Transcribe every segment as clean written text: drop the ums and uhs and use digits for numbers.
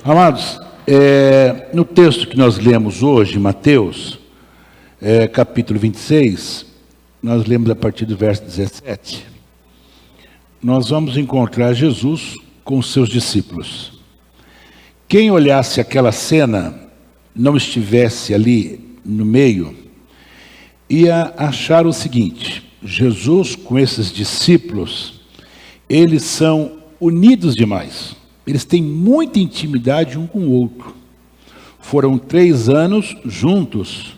Amados, no texto que nós lemos hoje, Mateus, capítulo 26, nós lemos a partir do verso 17, nós vamos encontrar Jesus com os seus discípulos. Quem olhasse aquela cena, não estivesse ali no meio, ia achar o seguinte: Jesus com esses discípulos, eles são unidos demais. Eles têm muita intimidade um com o outro. Foram 3 anos juntos,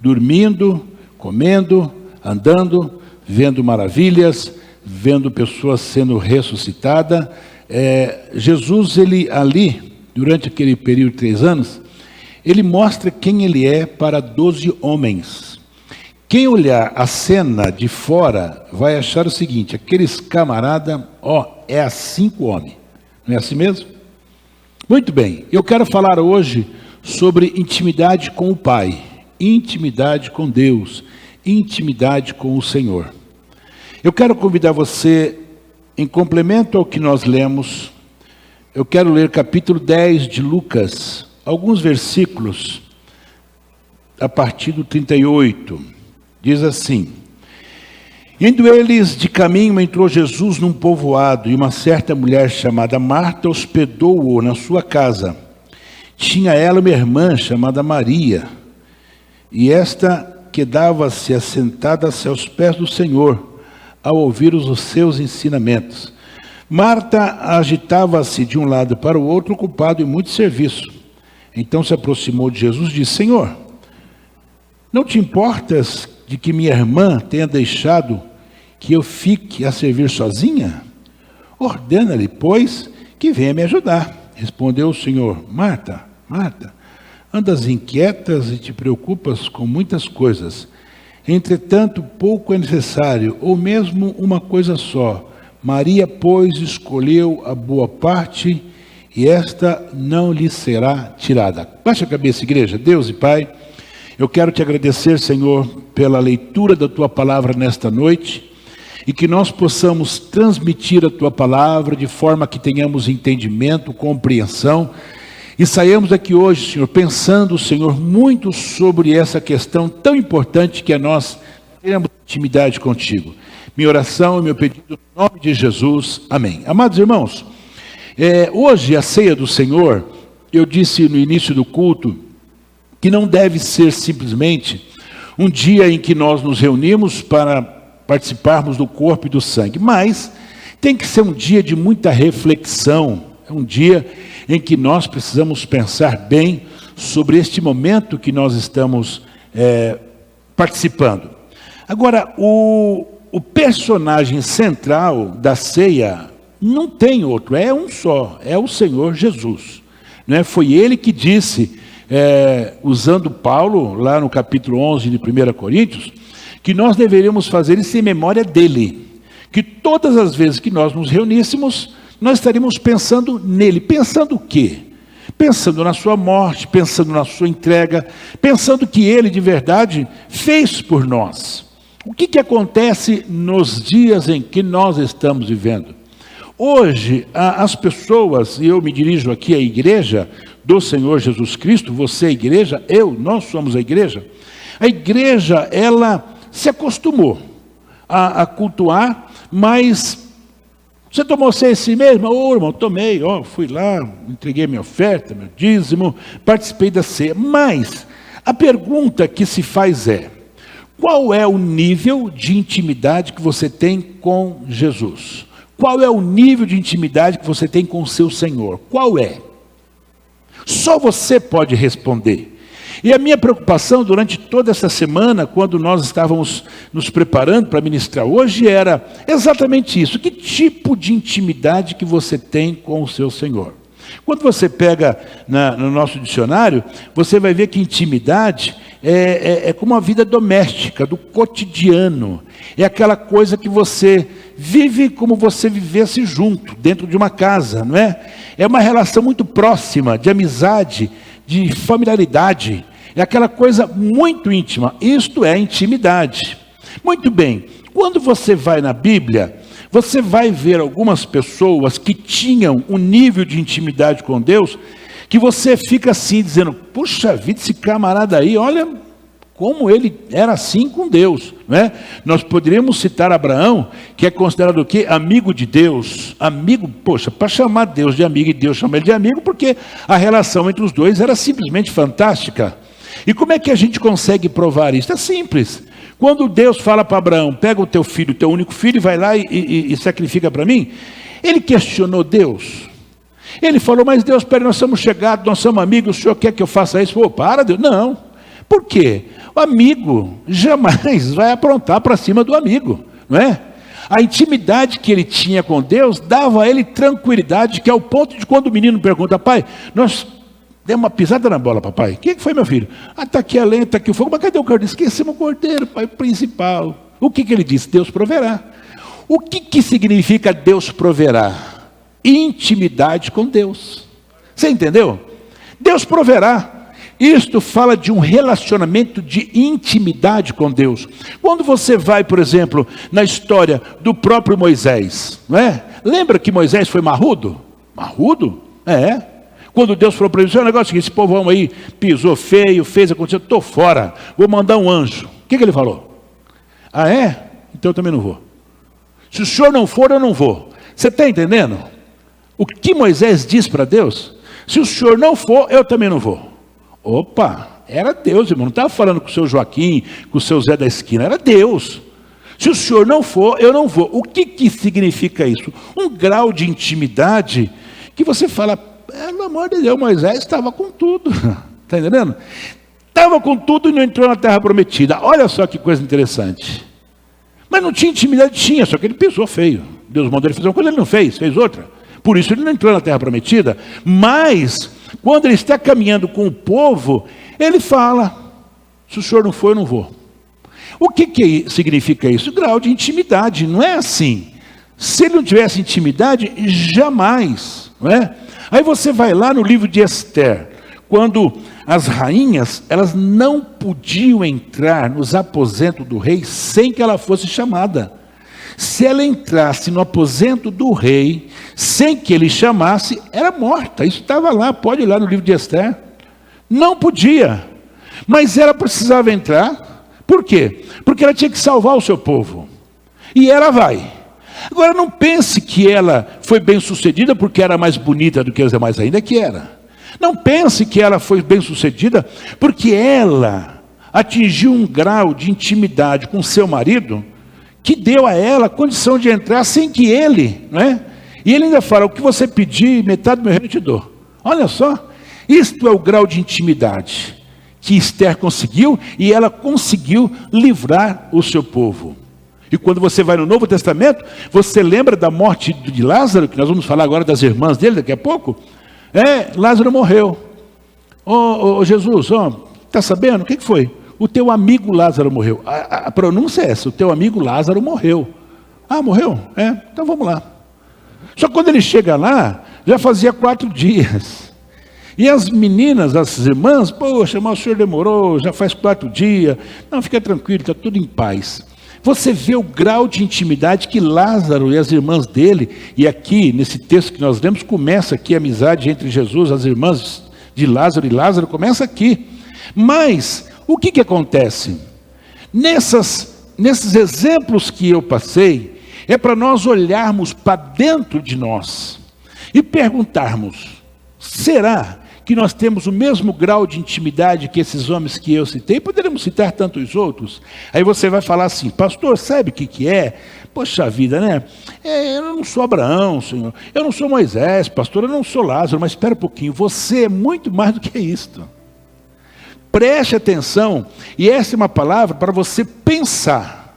dormindo, comendo, andando, vendo maravilhas, vendo pessoas sendo ressuscitadas. Jesus, ele ali, durante aquele período de 3 anos, ele mostra quem ele é para 12 homens. Quem olhar a cena de fora vai achar o seguinte: aqueles camaradas, é assim com o homem. Não é assim mesmo? Muito bem, eu quero falar hoje sobre intimidade com o Pai, intimidade com Deus, intimidade com o Senhor. Eu quero convidar você, em complemento ao que nós lemos, eu quero ler capítulo 10 de Lucas, alguns versículos, a partir do 38, diz assim: indo eles de caminho, entrou Jesus num povoado, e uma certa mulher chamada Marta hospedou-o na sua casa. Tinha ela uma irmã chamada Maria, e esta quedava-se assentada-se aos pés do Senhor, ao ouvir os seus ensinamentos. Marta agitava-se de um lado para o outro, ocupado em muito serviço. Então se aproximou de Jesus e disse: Senhor, não te importas de que minha irmã tenha deixado que eu fique a servir sozinha? Ordena-lhe, pois, que venha me ajudar. Respondeu o Senhor: Marta, Marta, andas inquietas e te preocupas com muitas coisas. Entretanto, pouco é necessário, ou mesmo uma coisa só. Maria, pois, escolheu a boa parte, e esta não lhe será tirada. Baixa a cabeça, igreja. Deus e Pai, eu quero te agradecer, Senhor, pela leitura da Tua Palavra nesta noite, e que nós possamos transmitir a Tua Palavra de forma que tenhamos entendimento, compreensão, e saiamos daqui hoje, Senhor, pensando, Senhor, muito sobre essa questão tão importante que é nós termos intimidade contigo. Minha oração e meu pedido no nome de Jesus. Amém. Amados irmãos, hoje a ceia do Senhor, eu disse no início do culto, que não deve ser simplesmente um dia em que nós nos reunimos para participarmos do corpo e do sangue, mas tem que ser um dia de muita reflexão, um dia em que nós precisamos pensar bem sobre este momento que nós estamos participando. Agora, o personagem central da ceia não tem outro, é um só, é o Senhor Jesus. Né? Foi ele que disse, usando Paulo, lá no capítulo 11 de 1 Coríntios, que nós deveríamos fazer isso em memória dele. Que todas as vezes que nós nos reuníssemos, nós estaríamos pensando nele. Pensando o quê? Pensando na sua morte, pensando na sua entrega, pensando que ele de verdade fez por nós. O que acontece nos dias em que nós estamos vivendo? Hoje, as pessoas, e eu me dirijo aqui à igreja do Senhor Jesus Cristo, você é a igreja, nós somos a igreja. A igreja, ela se acostumou a cultuar, mas você tomou ceia esse mesmo? Irmão, tomei, fui lá, entreguei minha oferta, meu dízimo, participei da ceia. Mas a pergunta que se faz é: qual é o nível de intimidade que você tem com Jesus? Qual é o nível de intimidade que você tem com o seu Senhor? Qual é? Só você pode responder. E a minha preocupação durante toda essa semana, quando nós estávamos nos preparando para ministrar hoje, era exatamente isso. Que tipo de intimidade que você tem com o seu Senhor? Quando você pega no nosso dicionário, você vai ver que intimidade é como a vida doméstica, do cotidiano. É aquela coisa que você vive como você vivesse junto, dentro de uma casa, não é? É uma relação muito próxima, de amizade, de familiaridade. É aquela coisa muito íntima. Isto é intimidade. Muito bem, quando você vai na Bíblia, você vai ver algumas pessoas que tinham um nível de intimidade com Deus que você fica assim, dizendo, puxa vida, esse camarada aí, olha como ele era assim com Deus, né? Nós poderíamos citar Abraão, que é considerado o quê? Amigo de Deus. Amigo, poxa, para chamar Deus de amigo e Deus chamar ele de amigo, porque a relação entre os dois era simplesmente fantástica. E como é que a gente consegue provar isso? É simples. Quando Deus fala para Abraão, pega o teu filho, o teu único filho, e vai lá e sacrifica para mim, ele questionou Deus. Ele falou, mas Deus, peraí, nós somos chegados, nós somos amigos, o senhor quer que eu faça isso? Pô, para, Deus. Não. Por quê? O amigo jamais vai aprontar para cima do amigo, não é? A intimidade que ele tinha com Deus dava a ele tranquilidade, que é o ponto de quando o menino pergunta, pai, nós demos uma pisada na bola, papai. O que foi, meu filho? Ah, está aqui a lenha, está aqui o fogo, mas cadê o cordeiro? Esquecemos o cordeiro, pai, principal. O que ele disse? Deus proverá. O que significa Deus proverá? Intimidade com Deus. Você entendeu? Deus proverá. Isto fala de um relacionamento de intimidade com Deus. Quando você vai, por exemplo, na história do próprio Moisés, não é? Lembra que Moisés foi marrudo? Marrudo? É. Quando Deus falou para ele, o negócio é que esse povão aí pisou feio, fez, aconteceu, estou fora, vou mandar um anjo. O que ele falou? Ah, é? Então eu também não vou. Se o senhor não for, eu não vou. Você está entendendo? O que Moisés diz para Deus? Se o senhor não for, eu também não vou. Opa, era Deus, irmão. Não estava falando com o seu Joaquim, com o seu Zé da esquina, era Deus. Se o senhor não for, eu não vou. O que significa isso? Um grau de intimidade que você fala, pelo amor de Deus, Moisés estava com tudo. Está entendendo? Estava com tudo e não entrou na terra prometida. Olha só que coisa interessante. Mas não tinha intimidade? Tinha, só que ele pisou feio. Deus mandou ele fazer uma coisa, ele não fez, fez outra. Por isso ele não entrou na terra prometida. Mas, quando ele está caminhando com o povo, ele fala, se o senhor não for, eu não vou. O que significa isso? Grau de intimidade, não é assim. Se ele não tivesse intimidade, jamais, não é? Aí você vai lá no livro de Esther, quando as rainhas, elas não podiam entrar nos aposentos do rei sem que ela fosse chamada. Se ela entrasse no aposento do rei, sem que ele chamasse, era morta. Isso estava lá, pode ir lá no livro de Esther. Não podia, mas ela precisava entrar. Por quê? Porque ela tinha que salvar o seu povo. E ela vai. Agora não pense que ela foi bem sucedida porque era mais bonita do que as demais, ainda que era. Não pense que ela foi bem sucedida porque ela atingiu um grau de intimidade com seu marido que deu a ela a condição de entrar sem que ele, não é? E ele ainda fala, o que você pedir, metade do meu reino eu te dou. Olha só, isto é o grau de intimidade que Esther conseguiu, e ela conseguiu livrar o seu povo. E quando você vai no Novo Testamento, você lembra da morte de Lázaro, que nós vamos falar agora das irmãs dele daqui a pouco? Lázaro morreu. Jesus, está sabendo? O que foi? O teu amigo Lázaro morreu. A pronúncia é essa, o teu amigo Lázaro morreu. Ah, morreu? Então vamos lá. Só que quando ele chega lá, já fazia 4 dias. E as meninas, as irmãs, poxa, mas o senhor demorou, já faz 4 dias. Não, fica tranquilo, está tudo em paz. Você vê o grau de intimidade que Lázaro e as irmãs dele, e aqui, nesse texto que nós lemos, começa aqui a amizade entre Jesus, as irmãs de Lázaro e Lázaro, começa aqui. Mas, o que acontece? Nesses exemplos que eu passei, é para nós olharmos para dentro de nós e perguntarmos, será que nós temos o mesmo grau de intimidade que esses homens que eu citei? Poderíamos citar tantos outros. Aí você vai falar assim, pastor, sabe o que é? Poxa vida, né? Eu não sou Abraão, Senhor. Eu não sou Moisés, pastor. Eu não sou Lázaro. Mas espera um pouquinho, você é muito mais do que isto. Preste atenção. E essa é uma palavra para você pensar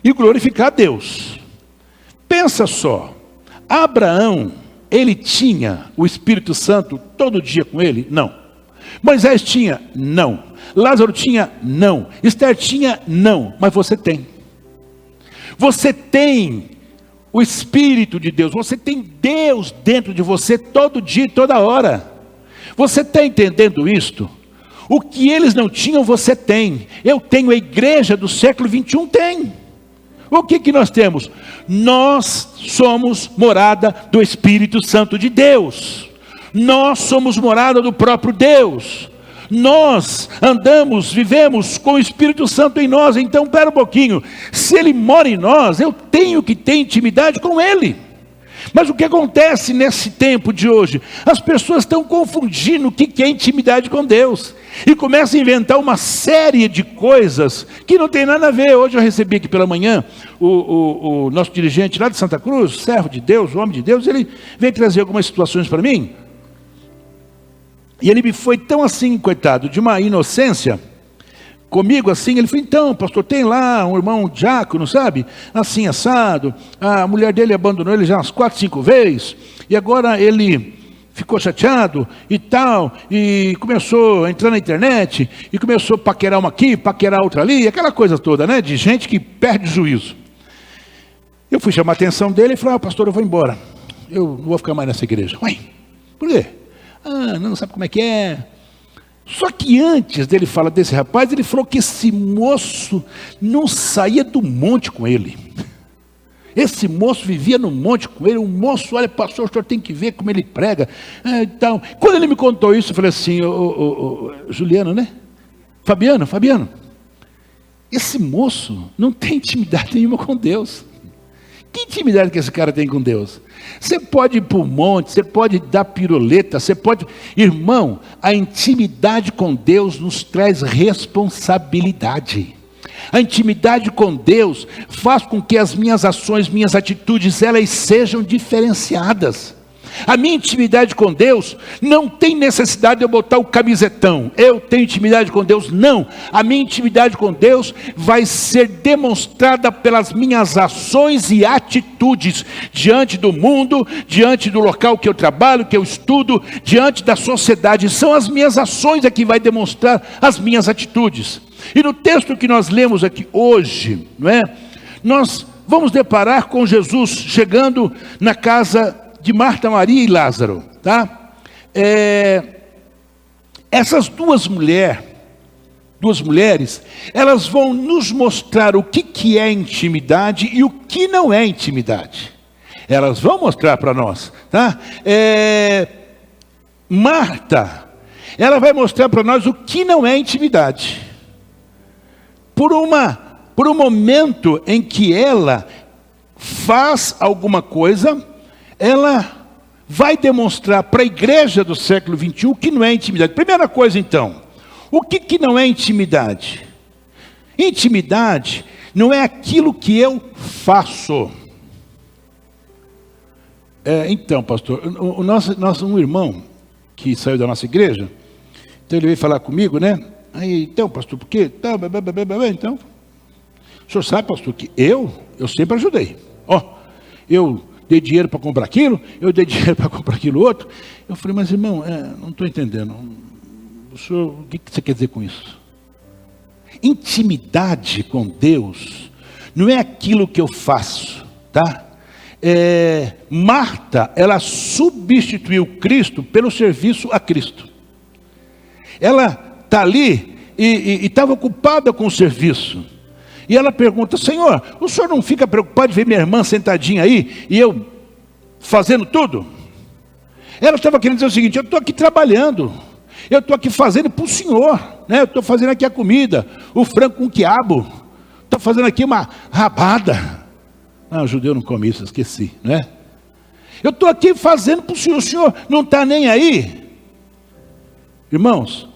e glorificar a Deus. Pensa só. Abraão, ele tinha o Espírito Santo todo dia com ele? Não. Moisés tinha? Não. Lázaro tinha? Não. Esther tinha? Não. Mas você tem. Você tem o Espírito de Deus. Você tem Deus dentro de você todo dia e toda hora. Você está entendendo isto? O que eles não tinham, você tem. Eu tenho, a igreja do século 21 tem. O que nós temos? Nós somos morada do Espírito Santo de Deus. Nós somos morada do próprio Deus. Nós andamos, vivemos com o Espírito Santo em nós. Então, espera um pouquinho. Se Ele mora em nós, eu tenho que ter intimidade com Ele. Mas o que acontece nesse tempo de hoje? As pessoas estão confundindo o que é intimidade com Deus. E começam a inventar uma série de coisas que não tem nada a ver. Hoje eu recebi aqui pela manhã o nosso dirigente lá de Santa Cruz, servo de Deus, homem de Deus. Ele veio trazer algumas situações para mim. E ele me foi tão assim, coitado, de uma inocência comigo assim. Ele falou: então, pastor, tem lá um irmão diácono, sabe? Assim, assado. A mulher dele abandonou ele já umas 4, 5 vezes. E agora ele ficou chateado e tal. E começou a entrar na internet. E começou a paquerar uma aqui, paquerar outra ali. Aquela coisa toda, né? De gente que perde o juízo. Eu fui chamar a atenção dele e falei: pastor, eu vou embora. Eu não vou ficar mais nessa igreja. Ué, por quê? Não sabe como é que é. Só que antes dele falar desse rapaz, ele falou que esse moço não saía do monte com ele. Esse moço vivia no monte com ele. O moço, olha, pastor, o senhor tem que ver como ele prega. Então, quando ele me contou isso, eu falei assim: Juliano, né? Fabiano, esse moço não tem intimidade nenhuma com Deus. Que intimidade que esse cara tem com Deus? Você pode ir para o monte, você pode dar piruleta, você pode... Irmão, a intimidade com Deus nos traz responsabilidade. A intimidade com Deus faz com que as minhas ações, minhas atitudes, elas sejam diferenciadas. A minha intimidade com Deus não tem necessidade de eu botar o camisetão. Eu tenho intimidade com Deus? Não. A minha intimidade com Deus vai ser demonstrada pelas minhas ações e atitudes diante do mundo, diante do local que eu trabalho, que eu estudo, diante da sociedade. São as minhas ações que vai demonstrar as minhas atitudes. E no texto que nós lemos aqui hoje, não é? Nós vamos deparar com Jesus chegando na casa de Marta, Maria e Lázaro, tá? Essas duas mulheres, elas vão nos mostrar o que é intimidade e o que não é intimidade. Elas vão mostrar para nós, tá? Marta, ela vai mostrar para nós o que não é intimidade. Por um momento em que ela faz alguma coisa, ela vai demonstrar para a igreja do século 21 o que não é intimidade. Primeira coisa então, o que não é intimidade? Intimidade não é aquilo que eu faço. Então, pastor, um irmão que saiu da nossa igreja, então ele veio falar comigo, né? Aí, então, pastor, por quê? Então, o senhor sabe, pastor, que eu sempre ajudei. Eu dei dinheiro para comprar aquilo, eu dei dinheiro para comprar aquilo outro. Eu falei: mas irmão, não estou entendendo. O que você quer dizer com isso? Intimidade com Deus não é aquilo que eu faço, tá? Marta, ela substituiu Cristo pelo serviço a Cristo. Ela está ali e estava ocupada com o serviço. E ela pergunta: Senhor, o senhor não fica preocupado de ver minha irmã sentadinha aí e eu fazendo tudo? Ela estava querendo dizer o seguinte: eu estou aqui trabalhando, eu estou aqui fazendo para o senhor, né? Eu estou fazendo aqui a comida, o frango com quiabo, estou fazendo aqui uma rabada. O judeu não come isso, esqueci, né? Eu estou aqui fazendo para o senhor não está nem aí? Irmãos,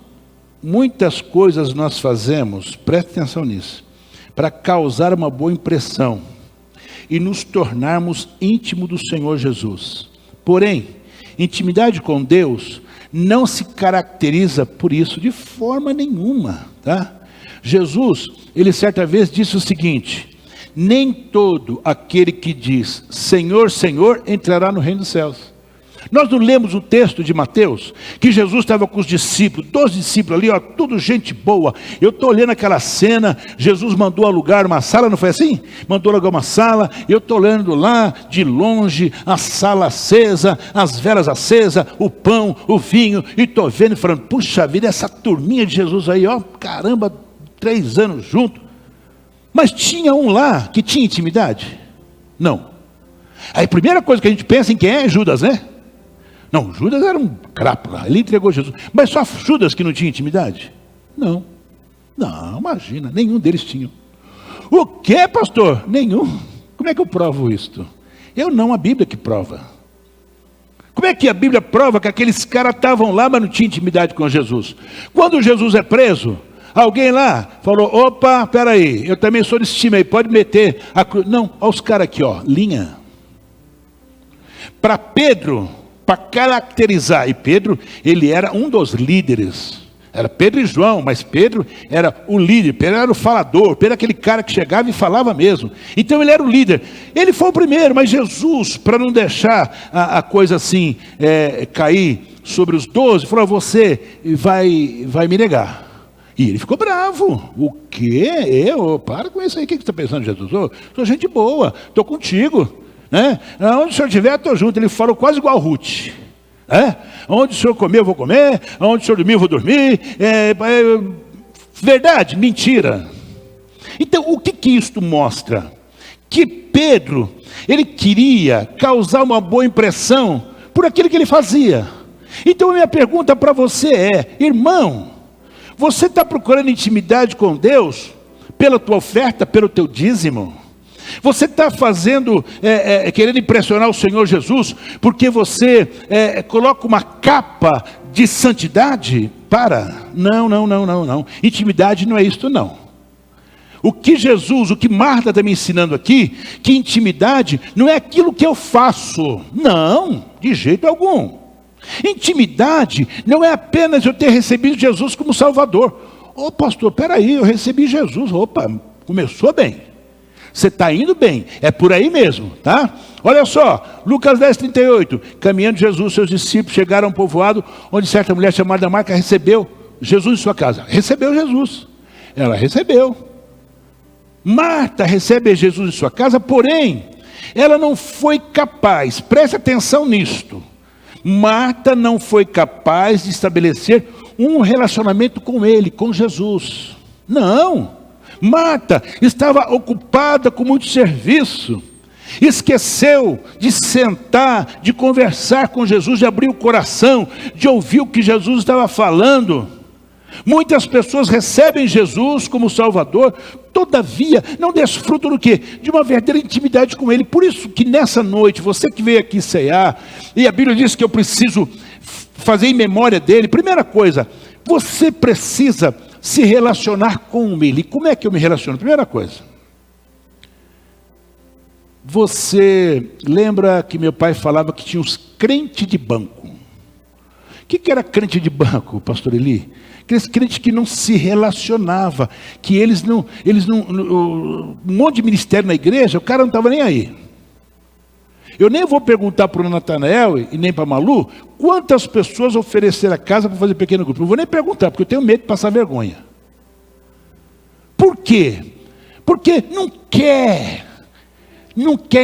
muitas coisas nós fazemos, preste atenção nisso, para causar uma boa impressão e nos tornarmos íntimos do Senhor Jesus. Porém, intimidade com Deus não se caracteriza por isso de forma nenhuma, tá? Jesus, ele certa vez disse o seguinte: nem todo aquele que diz Senhor, Senhor, entrará no reino dos céus. Nós não lemos o texto de Mateus, que Jesus estava com os discípulos, 12 discípulos ali, tudo gente boa. Eu estou olhando aquela cena, Jesus mandou alugar uma sala, não foi assim? Mandou alugar uma sala, eu estou olhando lá, de longe, a sala acesa, as velas acesas, o pão, o vinho, e estou vendo e falando: puxa vida, essa turminha de Jesus aí, caramba, 3 anos junto. Mas tinha um lá que tinha intimidade? Não. Aí a primeira coisa que a gente pensa em quem é Judas, né? Não, Judas era um crápula, ele entregou Jesus. Mas só Judas que não tinha intimidade? Não. Não, imagina, nenhum deles tinha. O que, pastor? Nenhum. Como é que eu provo isto? Eu não, a Bíblia que prova. Como é que a Bíblia prova que aqueles caras estavam lá, mas não tinham intimidade com Jesus? Quando Jesus é preso, alguém lá falou, opa, peraí, eu também sou desse time aí, pode meter a cruz. Não, olha os caras aqui, ó, linha. Para Pedro, para caracterizar, e Pedro, ele era um dos líderes. Era Pedro e João, mas Pedro era o líder, Pedro era o falador, Pedro era aquele cara que chegava e falava mesmo. Então ele era o líder. Ele foi o primeiro, mas Jesus, para não deixar a coisa assim cair sobre os 12, falou, você vai me negar. E ele ficou bravo. O quê? Para com isso aí, o que você está pensando, Jesus? Sou gente boa, estou contigo. Né? Onde o senhor estiver, estou junto. Ele falou quase igual Ruth. Onde o senhor comer, eu vou comer. Onde o senhor dormir, eu vou dormir. Verdade? Mentira. Então, o que isto mostra? Que Pedro, ele queria causar uma boa impressão por aquilo que ele fazia. Então, a minha pergunta para você é, irmão, você está procurando intimidade com Deus pela tua oferta, pelo teu dízimo? Você está fazendo, querendo impressionar o Senhor Jesus, porque você coloca uma capa de santidade? Não. Intimidade não é isto não. O que Marta está me ensinando aqui, que intimidade não é aquilo que eu faço. Não, de jeito algum. Intimidade não é apenas eu ter recebido Jesus como Salvador. Ô pastor, peraí, eu recebi Jesus. Opa, começou bem. Você está indo bem, é por aí mesmo, tá? Olha só, Lucas 10:38, caminhando Jesus e seus discípulos chegaram a um povoado, onde certa mulher chamada Marta recebeu Jesus em sua casa. Recebeu Jesus, ela recebeu. Marta recebe Jesus em sua casa, porém, ela não foi capaz, preste atenção nisto, Marta não foi capaz de estabelecer um relacionamento com ele, com Jesus. Não. Marta estava ocupada com muito serviço, esqueceu de sentar, de conversar com Jesus, de abrir o coração, de ouvir o que Jesus estava falando. Muitas pessoas recebem Jesus como Salvador, todavia não desfrutam do quê? De uma verdadeira intimidade com Ele. Por isso que nessa noite, você que veio aqui cear, e a Bíblia diz que eu preciso fazer em memória dele, primeira coisa, você precisa se relacionar com Ele. E como é que eu me relaciono? Primeira coisa, você lembra que meu pai falava que tinha os crentes de banco? O que era crente de banco, pastor Eli? Aqueles crentes que não se relacionava, que eles não, um monte de ministério na igreja, o cara não estava nem aí. Eu nem vou perguntar para o Natanael e nem para a Malu quantas pessoas ofereceram a casa para fazer pequeno grupo. Não vou nem perguntar, porque eu tenho medo de passar vergonha. Por quê? Porque não quer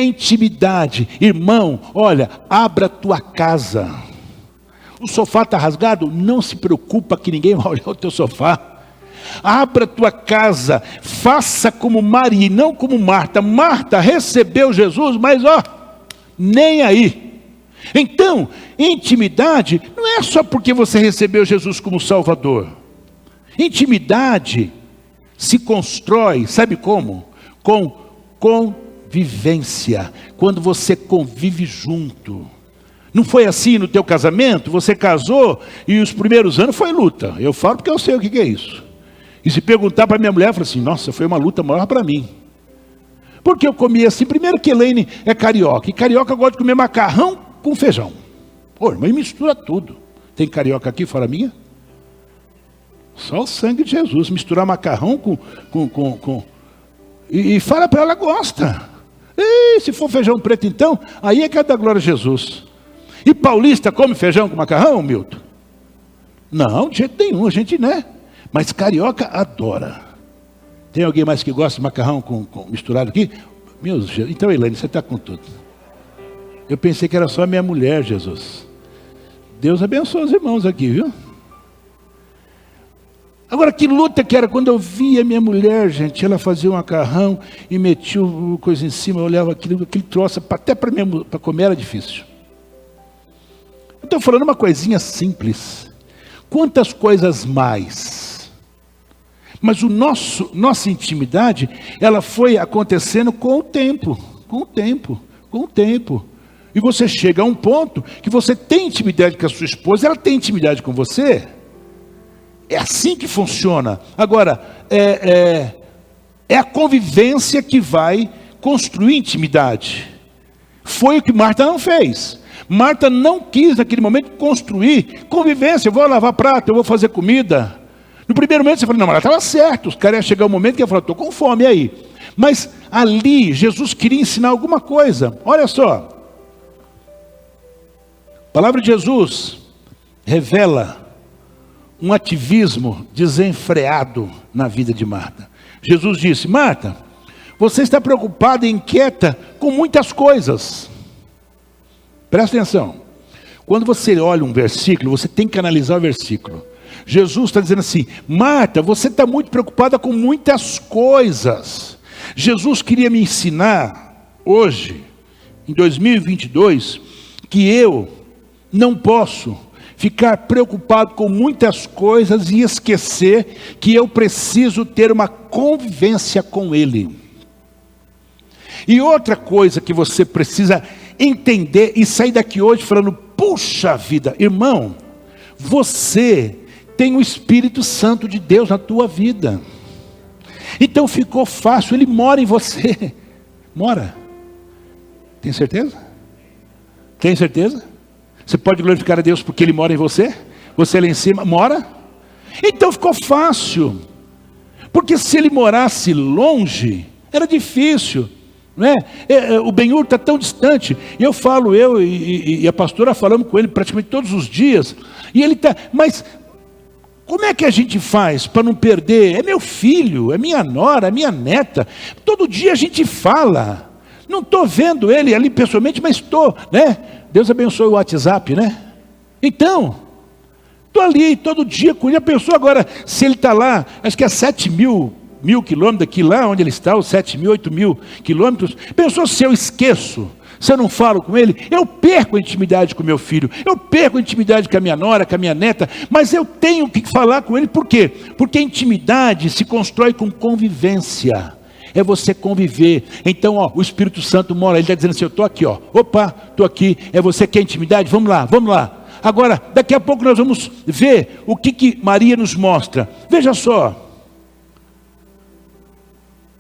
intimidade. Irmão, olha, abra a tua casa. O sofá está rasgado? Não se preocupa que ninguém vai olhar o teu sofá. Abra a tua casa, faça como Maria e não como Marta. Marta recebeu Jesus, mas nem aí. Então, intimidade não é só porque você recebeu Jesus como Salvador. Intimidade se constrói, sabe como? Com convivência. Quando você convive junto. Não foi assim no teu casamento? Você casou e os primeiros anos foi luta. Eu falo porque eu sei o que é isso. E se perguntar para minha mulher, eu falo assim, nossa, foi uma luta maior para mim. Porque eu comia assim, primeiro que Elaine é carioca, e carioca gosta de comer macarrão com feijão. Pô, irmão, mistura tudo. Tem carioca aqui fora minha? Só o sangue de Jesus, misturar macarrão com... E fala para ela, gosta. E se for feijão preto então, aí é que é da glória a Jesus. E paulista come feijão com macarrão, Milton? Não, de jeito nenhum, a gente né. Mas carioca adora. Tem alguém mais que gosta de macarrão misturado aqui? Meu Deus, então Elaine, você está com tudo. Eu pensei que era só minha mulher, Jesus. Deus abençoe os irmãos aqui, viu? Agora, que luta que era quando eu via minha mulher, gente, ela fazia um macarrão e metia coisa em cima, eu olhava aquele troço, até para comer era difícil. estou falando uma coisinha simples. Quantas coisas mais? Mas nossa intimidade, ela foi acontecendo com o tempo. E você chega a um ponto que você tem intimidade com a sua esposa, ela tem intimidade com você. É assim que funciona. Agora, é a convivência que vai construir intimidade. Foi o que Marta não fez. Marta não quis naquele momento construir convivência. Eu vou lavar prato, eu vou fazer comida. No primeiro momento você fala, não, mas ela estava certo. Os caras iam chegar um momento que ela falou, estou com fome, e aí? Mas ali Jesus queria ensinar alguma coisa. Olha só. A palavra de Jesus revela um ativismo desenfreado na vida de Marta. Jesus disse, Marta, você está preocupada e inquieta com muitas coisas. Presta atenção. Quando você olha um versículo, você tem que analisar o versículo. Jesus está dizendo assim, Marta, você está muito preocupada com muitas coisas. Jesus queria me ensinar, hoje, em 2022, que eu não posso ficar preocupado com muitas coisas e esquecer que eu preciso ter uma convivência com Ele. E outra coisa que você precisa entender e sair daqui hoje falando, puxa vida, irmão, você tem o Espírito Santo de Deus na tua vida. Então ficou fácil, Ele mora em você. Mora. Tem certeza? Tem certeza? Você pode glorificar a Deus porque Ele mora em você? Você lá em cima mora? Então ficou fácil. Porque se Ele morasse longe, era difícil. Não é? O Ben-Hur está tão distante. E eu falo, eu e a pastora falamos com ele praticamente todos os dias. E ele está, mas como é que a gente faz para não perder? É meu filho, é minha nora, é minha neta. Todo dia a gente fala. Não estou vendo ele ali pessoalmente, mas estou, né? Deus abençoe o WhatsApp, né? Então, estou ali todo dia com ele. A pessoa agora, se ele está lá, acho que é 7.000 quilômetros daqui lá onde ele está, os 7.000, 8.000 quilômetros. Pensou, se eu esqueço, se eu não falo com ele, eu perco a intimidade com meu filho, eu perco a intimidade com a minha nora, com a minha neta, mas eu tenho que falar com ele, por quê? Porque a intimidade se constrói com convivência, é você conviver. Então, ó, o Espírito Santo mora, ele está dizendo assim, eu estou aqui, ó, opa, estou aqui, é você que quer intimidade? Vamos lá, vamos lá. Agora, daqui a pouco nós vamos ver o que Maria nos mostra. Veja só.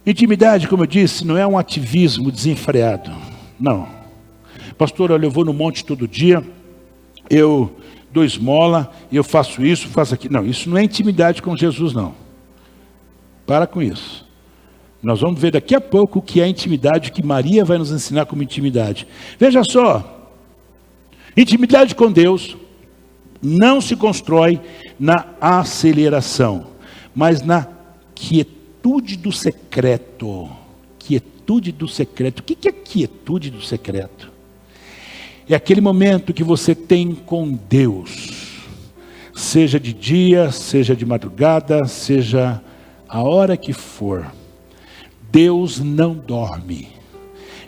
Intimidade, como eu disse, não é um ativismo desenfreado. Não. Pastor, olha, eu vou no monte todo dia, eu dou esmola, eu faço isso, faço aquilo. Não, isso não é intimidade com Jesus, não. Para com isso. Nós vamos ver daqui a pouco o que é intimidade, que Maria vai nos ensinar como intimidade. Veja só. Intimidade com Deus não se constrói na aceleração, mas na quietude do secreto. Quietude do secreto. O que é quietude do secreto? É aquele momento que você tem com Deus. Seja de dia, seja de madrugada, seja a hora que for. Deus não dorme.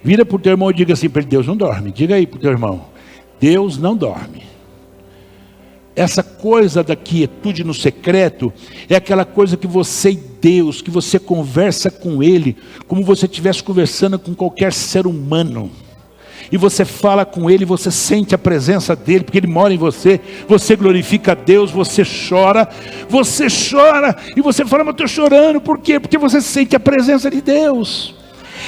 Vira para o teu irmão e diga assim para ele, Deus não dorme. Diga aí para o teu irmão, Deus não dorme. Essa coisa da quietude no secreto é aquela coisa que você e Deus, que você conversa com Ele, como você estivesse conversando com qualquer ser humano. E você fala com Ele, você sente a presença dEle, porque Ele mora em você. Você glorifica a Deus, você chora e você fala, mas eu estou chorando, por quê? Porque você sente a presença de Deus.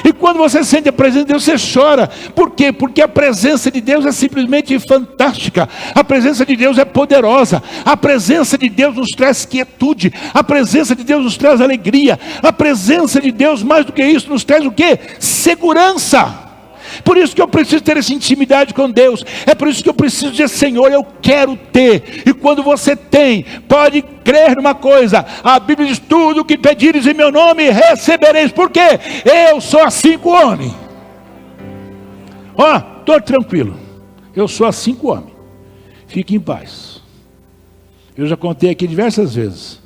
E quando você sente a presença de Deus, você chora. Por quê? Porque a presença de Deus é simplesmente fantástica. A presença de Deus é poderosa. A presença de Deus nos traz quietude. A presença de Deus nos traz alegria. A presença de Deus, mais do que isso, nos traz o quê? Segurança. Por isso que eu preciso ter essa intimidade com Deus. É por isso que eu preciso dizer, Senhor, eu quero ter. E quando você tem, pode crer numa coisa. A Bíblia diz, tudo o que pedires em meu nome, recebereis. Por quê? Eu sou assim com o homem. Ó, estou tranquilo. Eu sou assim com o homem. Fique em paz. Eu já contei aqui diversas vezes.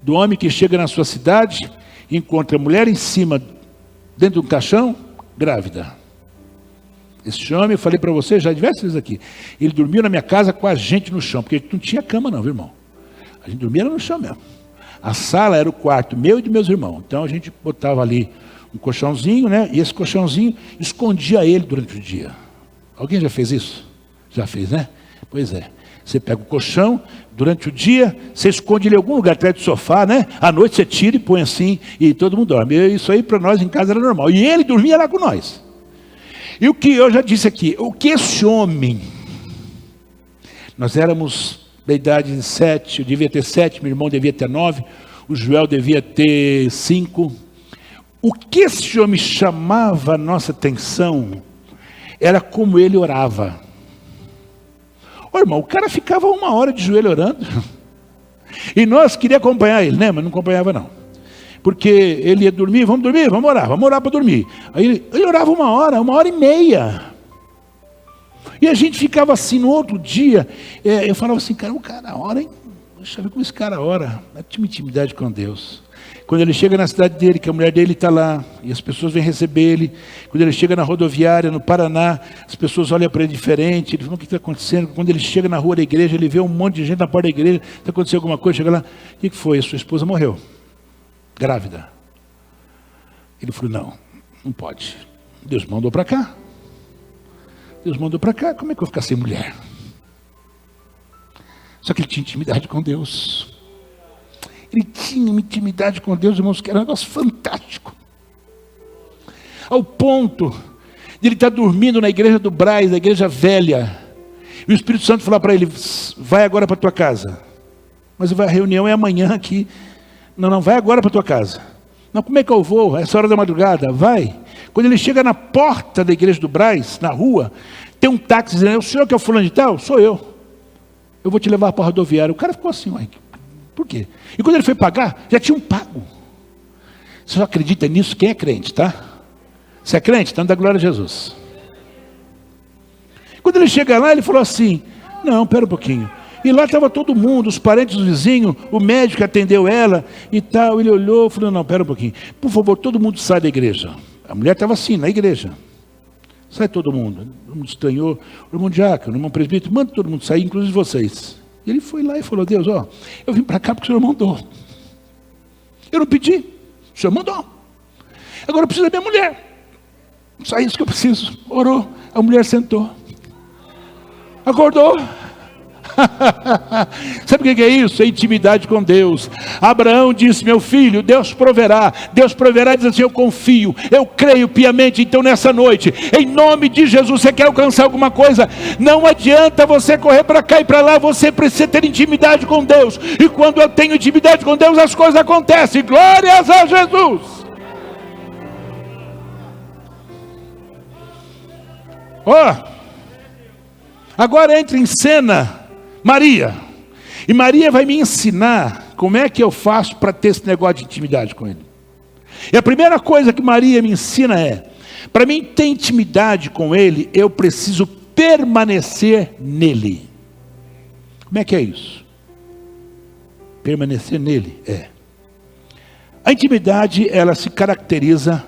Do homem que chega na sua cidade, encontra a mulher em cima, dentro de um caixão, grávida. Esse homem, eu falei para você já diversas vezes aqui, ele dormiu na minha casa com a gente no chão, porque não tinha cama não, viu, irmão? A gente dormia no chão mesmo. A sala era o quarto meu e de meus irmãos. Então a gente botava ali um colchãozinho, né? E esse colchãozinho escondia ele durante o dia. Alguém já fez isso? Já fez, né? Pois é. Você pega o colchão, durante o dia, você esconde ele em algum lugar atrás do sofá, né? À noite você tira e põe assim, e todo mundo dorme. Isso aí para nós em casa era normal. E ele dormia lá com nós. E o que eu já disse aqui, o que esse homem, nós éramos da idade de 7, eu devia ter 7, meu irmão devia ter 9, o Joel devia ter 5. O que esse homem chamava a nossa atenção era como ele orava. Ô irmão, o cara ficava 1 hora de joelho orando. E nós queríamos acompanhar ele, né? Mas não acompanhava não. Porque ele ia dormir, vamos orar para dormir. Aí ele orava 1 hora e meia. E a gente ficava assim no outro dia, eu falava assim, cara, o cara ora, hein? Deixa eu ver como esse cara ora. Tinha intimidade com Deus. Quando ele chega na cidade dele, que a mulher dele está lá, e as pessoas vêm receber ele. Quando ele chega na rodoviária, no Paraná, as pessoas olham para ele diferente, ele fala, o que está acontecendo? Quando ele chega na rua da igreja, ele vê um monte de gente na porta da igreja, está acontecendo alguma coisa, chega lá, o que foi? A sua esposa morreu, grávida. Ele falou, não pode. Deus mandou para cá. Deus mandou para cá, como é que eu vou ficar sem mulher? Só que ele tinha intimidade com Deus. Ele tinha uma intimidade com Deus, irmãos, que era um negócio fantástico. Ao ponto de ele estar dormindo na igreja do Braz, na igreja velha. E o Espírito Santo falou para ele, vai agora para a tua casa. Mas a reunião é amanhã aqui. Não, vai agora para a tua casa. Não, como é que eu vou? Essa hora da madrugada, vai. Quando ele chega na porta da igreja do Braz, na rua, tem um táxi dizendo, o senhor que é o fulano de tal? Sou eu. Eu vou te levar para a rodoviária. O cara ficou assim, ué. Por quê? E quando ele foi pagar, já tinham pago. Você só acredita nisso? Quem é crente, tá? Você é crente? Então dá glória a Jesus. Quando ele chega lá, ele falou assim, não, pera um pouquinho. E lá estava todo mundo, os parentes do vizinho, o médico atendeu ela e tal. Ele olhou e falou, não, pera um pouquinho. Por favor, todo mundo sai da igreja. A mulher estava assim, na igreja. Sai todo mundo. Todo mundo estranhou. O irmão diácono, o irmão presbítero, manda todo mundo sair, inclusive vocês. Ele foi lá e falou, Deus, eu vim para cá porque o Senhor mandou. Eu não pedi, o Senhor mandou. Agora eu preciso da minha mulher. Só isso que eu preciso. Orou, a mulher sentou. Acordou. Sabe o que é isso? É intimidade com Deus. Abraão disse, meu filho, Deus proverá diz assim, eu confio, eu creio piamente. Então nessa noite, em nome de Jesus, você quer alcançar alguma coisa, não adianta você correr para cá e para lá, você precisa ter intimidade com Deus, e quando eu tenho intimidade com Deus, as coisas acontecem. Glórias a Jesus. Agora entra em cena Maria. E Maria vai me ensinar como é que eu faço para ter esse negócio de intimidade com ele. E a primeira coisa que Maria me ensina é, para mim ter intimidade com ele, eu preciso permanecer nele. Como é que é isso? Permanecer nele, A intimidade, ela se caracteriza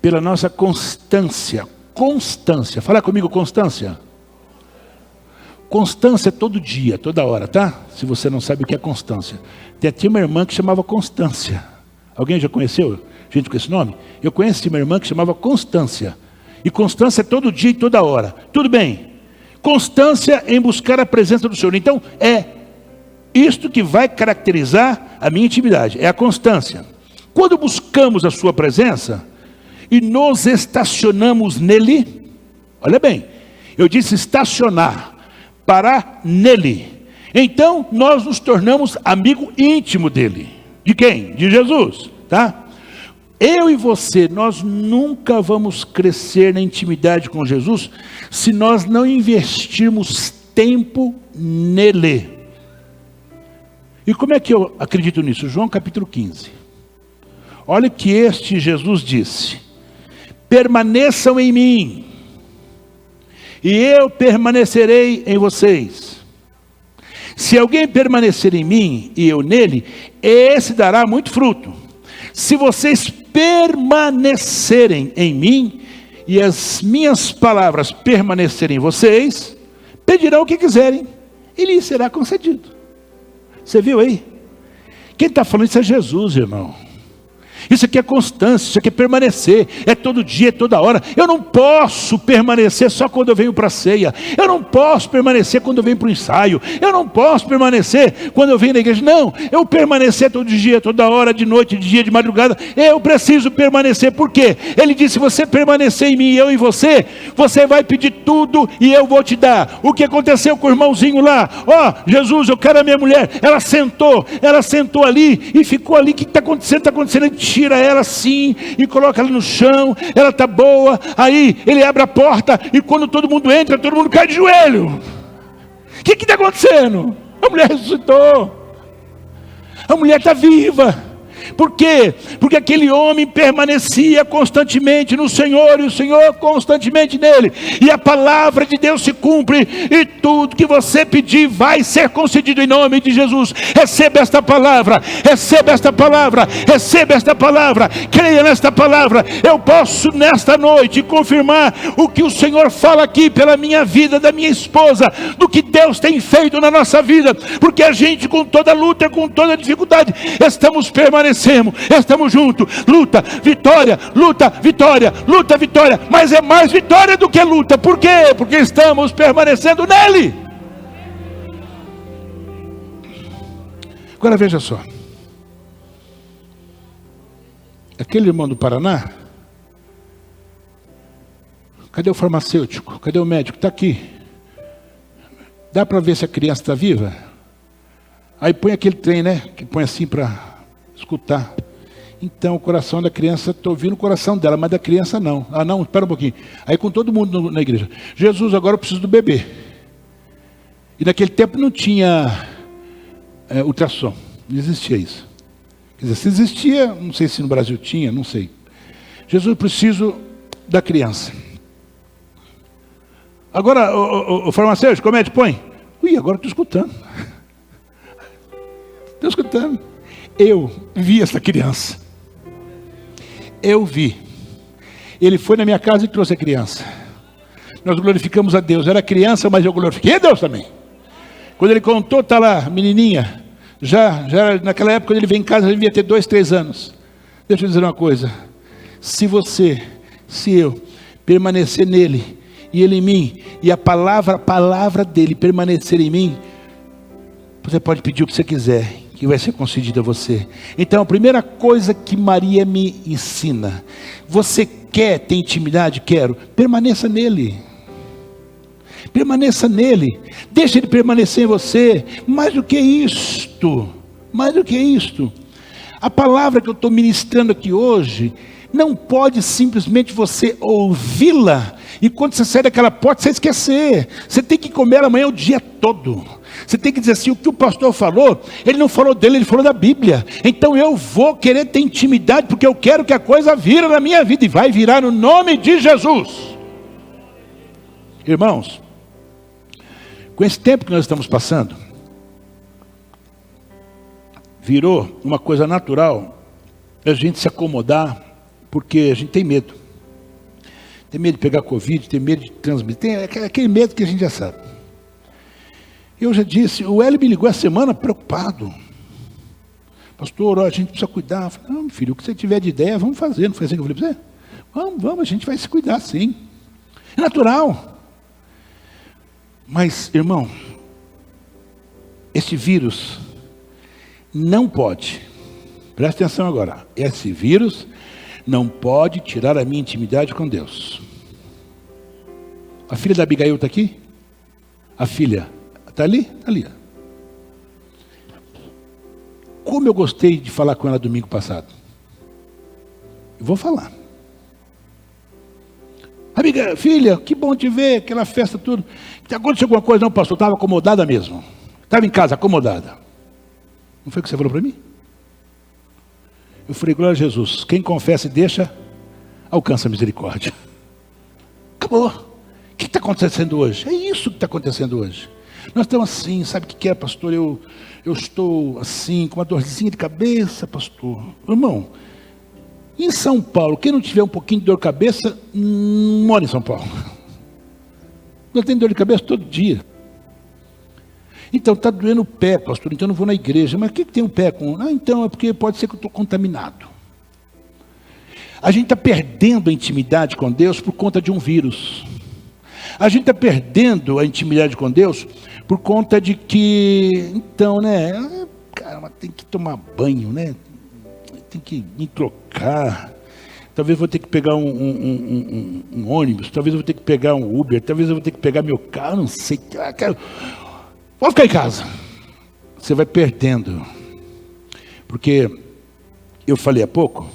pela nossa constância. Constância, fala comigo, constância. Constância é todo dia, toda hora, tá? Se você não sabe o que é constância. Tinha uma irmã que chamava Constância. Alguém já conheceu gente com esse nome? Eu conheci uma irmã que chamava Constância. E constância é todo dia e toda hora. Tudo bem. Constância em buscar a presença do Senhor. Então, é isto que vai caracterizar a minha intimidade. É a constância. Quando buscamos a sua presença e nos estacionamos nele, olha bem, eu disse estacionar, parar nele. Então nós nos tornamos amigo íntimo dele. De quem? De Jesus, tá? Eu e você, nós nunca vamos crescer na intimidade com Jesus se nós não investirmos tempo nele. E como é que eu acredito nisso? João capítulo 15. Olha o que este Jesus disse: permaneçam em mim e eu permanecerei em vocês. Se alguém permanecer em mim e eu nele, esse dará muito fruto. Se vocês permanecerem em mim e as minhas palavras permanecerem em vocês, pedirão o que quiserem, e lhes será concedido. Você viu aí? Quem está falando isso é Jesus, irmão. Isso aqui é constância, isso aqui é permanecer, é todo dia, é toda hora. Eu não posso permanecer só quando eu venho para a ceia. Eu não posso permanecer quando eu venho para o ensaio. Eu não posso permanecer quando eu venho na igreja. Não, eu permanecer todo dia, toda hora, de noite, de dia, de madrugada. Eu preciso permanecer, por quê? Ele disse, se você permanecer em mim e eu em você, você vai pedir tudo e eu vou te dar. O que aconteceu com o irmãozinho lá? Ó, Jesus, eu quero a minha mulher. Ela sentou ali e ficou ali. O que está acontecendo? Está acontecendo. Tira ela assim e coloca ela no chão, ela está boa, aí ele abre a porta e quando todo mundo entra, todo mundo cai de joelho. O que está acontecendo? A mulher ressuscitou, a mulher está viva. Por quê? Porque aquele homem permanecia constantemente no Senhor, e o Senhor constantemente nele, e a palavra de Deus se cumpre, e tudo que você pedir vai ser concedido em nome de Jesus. Receba esta palavra, receba esta palavra, receba esta palavra, creia nesta palavra. Eu posso nesta noite confirmar o que o Senhor fala aqui pela minha vida, da minha esposa, do que Deus tem feito na nossa vida, porque a gente, com toda luta, com toda dificuldade, estamos permanecendo, estamos juntos, luta, vitória, luta, vitória, luta, vitória, mas é mais vitória do que luta. Por quê? Porque estamos permanecendo nele. Agora veja só, aquele irmão do Paraná, cadê o farmacêutico? Cadê o médico? Está aqui. Dá para ver se a criança está viva? Aí põe aquele trem, né, que põe assim para escutar. Então o coração da criança, estou ouvindo o coração dela, mas da criança não. Ah não, espera um pouquinho. Aí com todo mundo na igreja, Jesus, agora eu preciso do bebê. E naquele tempo não tinha ultrassom, não existia isso. Quer dizer, se existia, não sei se no Brasil tinha, não sei. Jesus, eu preciso da criança. Agora o farmacêutico, como é que põe? Ui, agora estou escutando. Estou escutando. Eu vi essa criança. Eu vi. Ele foi na minha casa e trouxe a criança. Nós glorificamos a Deus. Era criança, mas eu glorifiquei a Deus também. Quando ele contou, está lá, menininha. Já naquela época, quando ele veio em casa, ele devia ter 2, 3 anos. Deixa eu dizer uma coisa. Se eu permanecer nele, e ele em mim, e a palavra dele permanecer em mim, você pode pedir o que você quiser, que vai ser concedido a você. Então a primeira coisa que Maria me ensina: você quer ter intimidade? Quero. Permaneça nele. Permaneça nele. Deixa ele permanecer em você. Mais do que isto. Mais do que isto. A palavra que eu estou ministrando aqui hoje, não pode simplesmente você ouvi-la e quando você sair daquela porta você esquecer. Você tem que comer amanhã o dia todo. Você tem que dizer assim, o que o pastor falou, ele não falou dele, ele falou da Bíblia. Então eu vou querer ter intimidade, porque eu quero que a coisa vire na minha vida, e vai virar no nome de Jesus. Irmãos, com esse tempo que nós estamos passando, virou uma coisa natural a gente se acomodar, porque a gente tem medo. Tem medo de pegar Covid, tem medo de transmitir, tem aquele medo que a gente já sabe. Eu já disse, o Hélio me ligou essa semana preocupado. Pastor, a gente precisa cuidar. Eu falei, não, filho, o que você tiver de ideia, vamos fazer. Não foi assim que eu falei para você? Vamos, a gente vai se cuidar sim. É natural. Mas, irmão, esse vírus não pode, presta atenção agora, esse vírus não pode tirar a minha intimidade com Deus. A filha da Abigail está aqui? A filha está ali? Está ali. Como eu gostei de falar com ela domingo passado. Eu vou falar. Amiga, filha, que bom te ver, aquela festa, tudo. Aconteceu alguma coisa? Não, pastor, estava acomodada mesmo. Estava em casa, acomodada. Não foi o que você falou para mim? Eu falei, glória a Jesus, quem confessa e deixa, alcança a misericórdia. Acabou. O que está acontecendo hoje? É isso que está acontecendo hoje. Nós estamos assim, sabe o que é, pastor? Eu estou assim, com uma dorzinha de cabeça, pastor. Irmão, Em São Paulo, quem não tiver um pouquinho de dor de cabeça, mora em São Paulo. Nós temos dor de cabeça todo dia. Então, está doendo o pé, pastor, então eu não vou na igreja. Mas o que tem o pé com? Então, é porque pode ser que eu estou contaminado. A gente está perdendo a intimidade com Deus por conta de um vírus. A gente está perdendo a intimidade com Deus por conta de que, então, né, cara, tem que tomar banho, né? Tem que me trocar. Talvez vou ter que pegar um ônibus, talvez eu vou ter que pegar um Uber, talvez eu vou ter que pegar meu carro, não sei. Vou ficar em casa. Você vai perdendo. Porque eu falei há pouco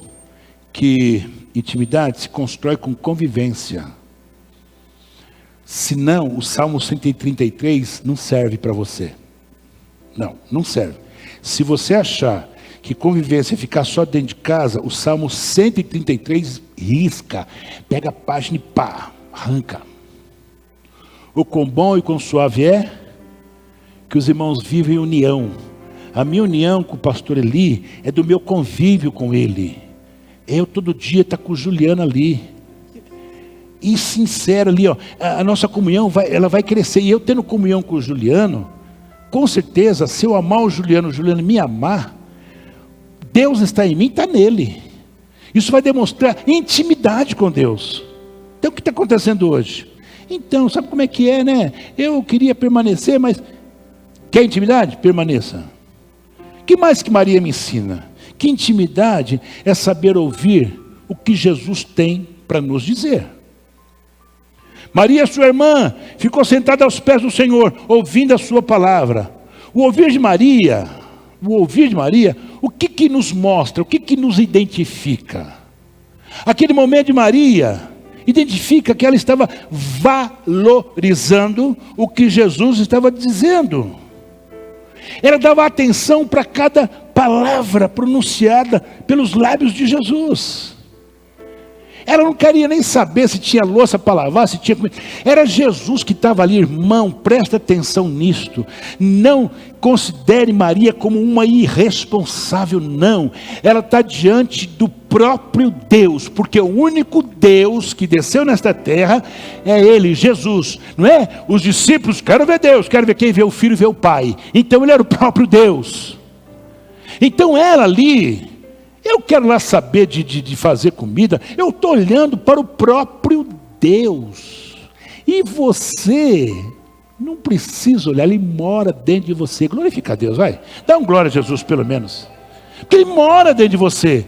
que intimidade se constrói com convivência. Senão, o Salmo 133 não serve para você. Não serve. Se você achar que convivência é ficar só dentro de casa, o Salmo 133 risca, pega a página e pá, arranca. O quão bom e quão suave é que os irmãos vivem em união. A minha união com o pastor Eli é do meu convívio com ele. Eu todo dia estou com o Juliano ali. E sincero ali, ó, a nossa comunhão ela vai crescer. E eu tendo comunhão com o Juliano, com certeza, se eu amar o Juliano me amar, Deus está em mim, está nele. Isso vai demonstrar intimidade com Deus. Então o que está acontecendo hoje? Então, sabe como é que é, né? Eu queria permanecer, mas quer intimidade? Permaneça. O que mais que Maria me ensina? Que intimidade é saber ouvir o que Jesus tem para nos dizer. Maria, sua irmã, ficou sentada aos pés do Senhor, ouvindo a sua palavra. O ouvir de Maria, o que nos mostra, o que nos identifica? Aquele momento de Maria identifica que ela estava valorizando o que Jesus estava dizendo. Ela dava atenção para cada palavra pronunciada pelos lábios de Jesus. Ela não queria nem saber se tinha louça para lavar, se tinha comida. Era Jesus que estava ali, irmão, presta atenção nisto. Não considere Maria como uma irresponsável, não. Ela está diante do próprio Deus, porque o único Deus que desceu nesta terra é Ele, Jesus. Não é? Os discípulos, quero ver Deus, quero ver quem vê o Filho e vê o Pai. Então Ele era o próprio Deus. Então ela ali, eu quero lá saber de fazer comida, eu estou olhando para o próprio Deus. E você não precisa olhar, Ele mora dentro de você. Glorifica a Deus, vai. Dá um glória a Jesus pelo menos. Porque Ele mora dentro de você.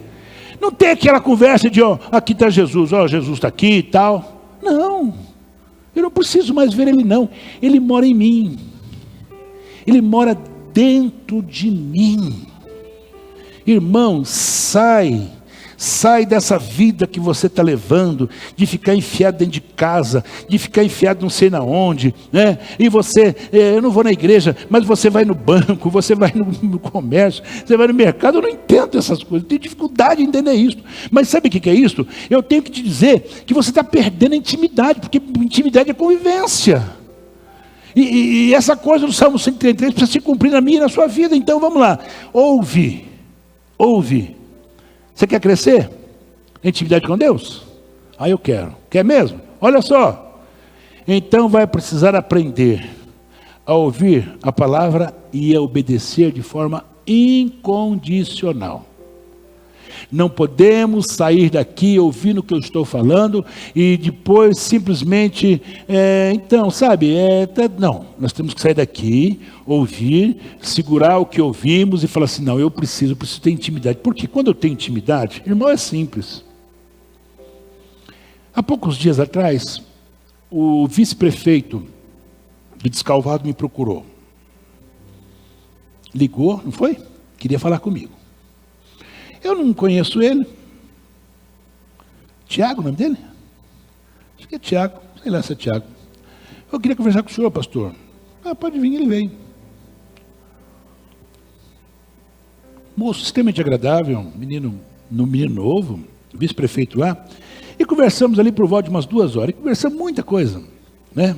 Não tem aquela conversa de, ó, aqui está Jesus, ó, Jesus está aqui e tal. Não, eu não preciso mais ver Ele não. Ele mora em mim. Ele mora dentro de mim. Irmão, sai dessa vida que você está levando, de ficar enfiado dentro de casa, de ficar enfiado não sei na onde, né? E você, eu não vou na igreja, mas você vai no banco, você vai no comércio, você vai no mercado. Eu não entendo essas coisas, eu tenho dificuldade em entender isso. Mas sabe o que é isso? Eu tenho que te dizer que você está perdendo a intimidade, porque intimidade é convivência. E essa coisa do Salmo 133 precisa se cumprir na minha e na sua vida. Então vamos lá, ouve. Você quer crescer em intimidade com Deus? Eu quero. Quer mesmo? Olha só. Então vai precisar aprender a ouvir a palavra e a obedecer de forma incondicional. Não podemos sair daqui ouvindo o que eu estou falando e depois simplesmente, não, nós temos que sair daqui, ouvir, segurar o que ouvimos e falar assim, não, eu preciso ter intimidade. Porque quando eu tenho intimidade, irmão, é simples. Há poucos dias atrás, o vice-prefeito de Descalvado me procurou. Ligou, não foi? Queria falar comigo. Eu não conheço ele. Tiago, o nome dele? Acho que é Tiago, sei lá se é Tiago. Eu queria conversar com o senhor, pastor. Pode vir, ele veio. Moço extremamente agradável, menino novo, vice-prefeito lá. E conversamos ali por volta de umas 2 horas. E conversamos muita coisa, né?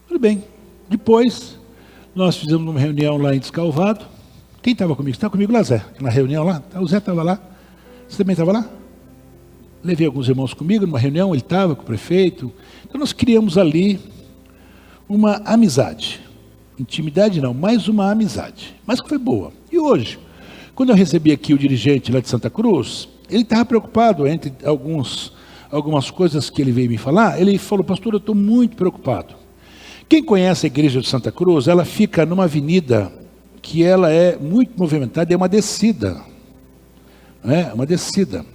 Tudo bem. Depois, nós fizemos uma reunião lá em Descalvado. Quem estava comigo? Você estava comigo lá, Zé? Na reunião lá? O Zé estava lá. Você também estava lá? Levei alguns irmãos comigo numa reunião, ele estava com o prefeito. Então nós criamos ali uma amizade. Intimidade não, mas uma amizade. Mas que foi boa. E hoje, quando eu recebi aqui o dirigente lá de Santa Cruz, ele estava preocupado, entre algumas coisas que ele veio me falar, ele falou, pastor, eu estou muito preocupado. Quem conhece a igreja de Santa Cruz, ela fica numa avenida que ela é muito movimentada, é uma descida. É uma descida.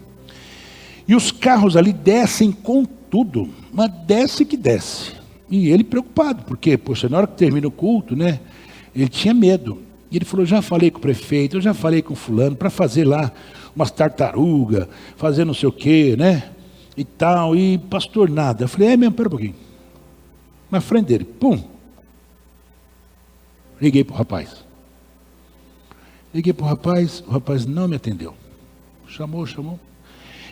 E os carros ali descem com tudo, mas desce que desce. E ele preocupado, porque, poxa, na hora que termina o culto, né, ele tinha medo. E ele falou, já falei com o prefeito, eu já falei com o fulano, para fazer lá umas tartarugas, fazer não sei o quê, né, e tal, e pastor, nada. Eu falei, mesmo, pera um pouquinho. Na frente dele, pum. Liguei para o rapaz. O rapaz não me atendeu. Chamou.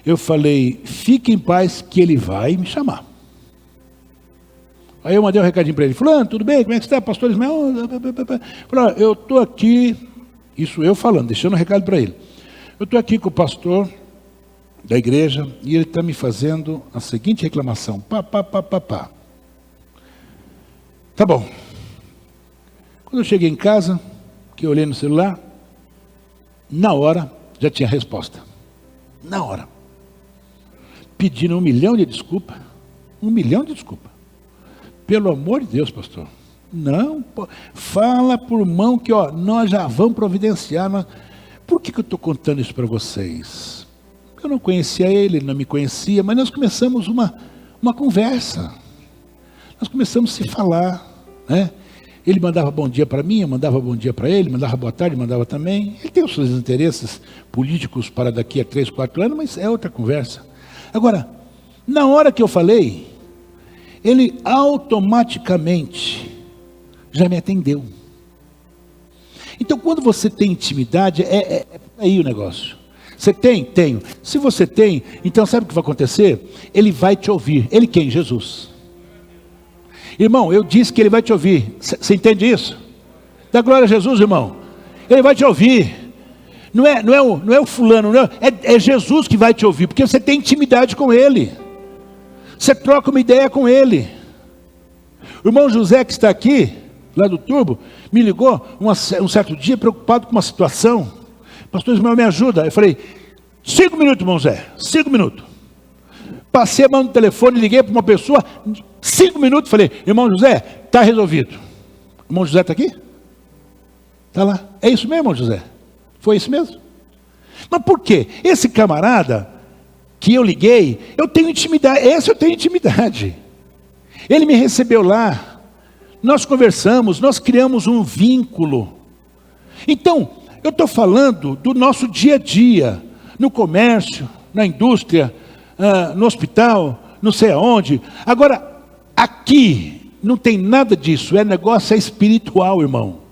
Eu falei, fique em paz que ele vai me chamar. Aí eu mandei um recadinho para ele, fulano, tudo bem? Como é que está, pastor Ismael? Falei, eu estou aqui, isso eu falando, deixando um recado para ele. Eu estou aqui com o pastor da igreja e ele está me fazendo a seguinte reclamação. Pá. Tá bom. Quando eu cheguei em casa, que eu olhei no celular, na hora já tinha resposta. Na hora. Pedindo 1 milhão de desculpas. 1 milhão de desculpas. Pelo amor de Deus, pastor. Não, fala por mão que nós já vamos providenciar. Por que eu estou contando isso para vocês? Eu não conhecia ele não me conhecia, mas nós começamos uma conversa. Nós começamos a se falar, né? Ele mandava bom dia para mim, eu mandava bom dia para ele, mandava boa tarde, mandava também. Ele tem os seus interesses políticos para daqui a 3, 4 anos, mas é outra conversa. Agora, na hora que eu falei, ele automaticamente já me atendeu. Então, quando você tem intimidade, é aí o negócio. Você tem? Tenho. Se você tem, então sabe o que vai acontecer? Ele vai te ouvir. Ele quem? Jesus. Irmão, eu disse que ele vai te ouvir. Você entende isso? Dá glória a Jesus, irmão. Ele vai te ouvir. Não é o fulano, é Jesus que vai te ouvir, porque você tem intimidade com ele. Você troca uma ideia com ele. O irmão José, que está aqui, lá do Turbo, me ligou um certo dia, preocupado com uma situação. Pastor Ismael, me ajuda. Eu falei, 5 minutos, irmão José, 5 minutos. Passei a mão no telefone, liguei para uma pessoa, 5 minutos, falei, irmão José, está resolvido. O irmão José está aqui? Está lá. É isso mesmo, irmão José? Foi isso mesmo? Mas por quê? Esse camarada que eu liguei, eu tenho intimidade, eu tenho intimidade. Ele me recebeu lá, nós conversamos, nós criamos um vínculo. Então, eu estou falando do nosso dia a dia, no comércio, na indústria, no hospital, não sei aonde. Agora, aqui não tem nada disso, negócio espiritual, irmão.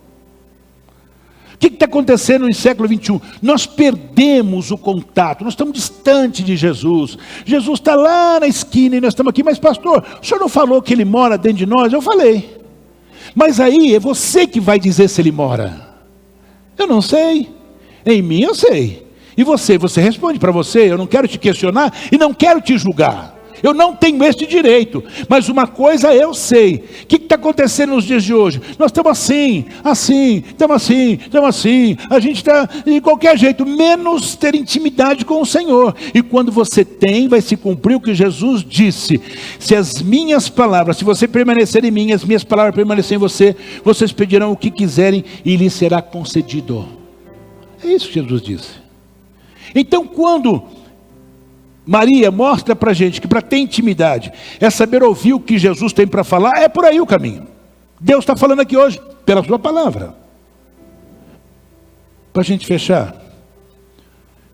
O que está acontecendo no século 21? Nós perdemos o contato, nós estamos distante de Jesus. Jesus está lá na esquina e nós estamos aqui, mas pastor, o senhor não falou que ele mora dentro de nós? Eu falei. Mas aí é você que vai dizer se ele mora. Eu não sei. Em mim eu sei. E você responde para você. Eu não quero te questionar e não quero te julgar. Eu não tenho esse direito. Mas uma coisa eu sei. O que está acontecendo nos dias de hoje? Nós estamos estamos assim. A gente está de qualquer jeito, menos ter intimidade com o Senhor. E quando você tem, vai se cumprir o que Jesus disse. Se as minhas palavras, se você permanecer em mim, as minhas palavras permanecerem em você, vocês pedirão o que quiserem e lhes será concedido. É isso que Jesus disse. Então, quando Maria mostra para a gente que para ter intimidade é saber ouvir o que Jesus tem para falar, é por aí o caminho. Deus está falando aqui hoje, pela sua palavra. Para a gente fechar,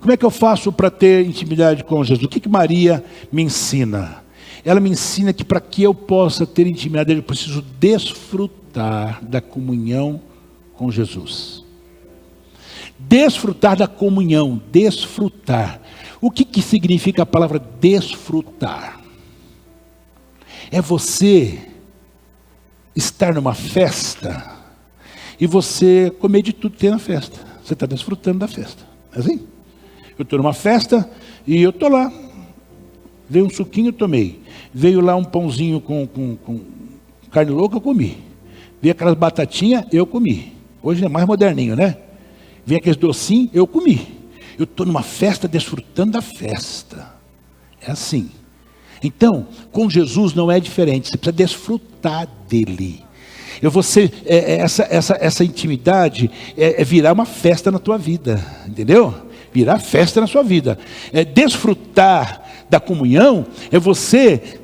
como é que eu faço para ter intimidade com Jesus? O que Maria me ensina? Ela me ensina que para que eu possa ter intimidade, eu preciso desfrutar da comunhão com Jesus. Desfrutar da comunhão, desfrutar. O que significa a palavra desfrutar? É você estar numa festa e você comer de tudo que tem na festa. você está desfrutando da festa. É assim? Eu estou numa festa e eu estou lá. Veio um suquinho, eu tomei. Veio lá um pãozinho com carne louca, eu comi. Veio aquelas batatinhas, eu comi. Hoje é mais moderninho, né? Veio aqueles docinhos, eu comi. Eu estou numa festa, desfrutando da festa. É assim. Então, com Jesus não é diferente. Você precisa desfrutar dele. Essa intimidade é virar uma festa na tua vida. Entendeu? Virar festa na sua vida. Desfrutar da comunhão é você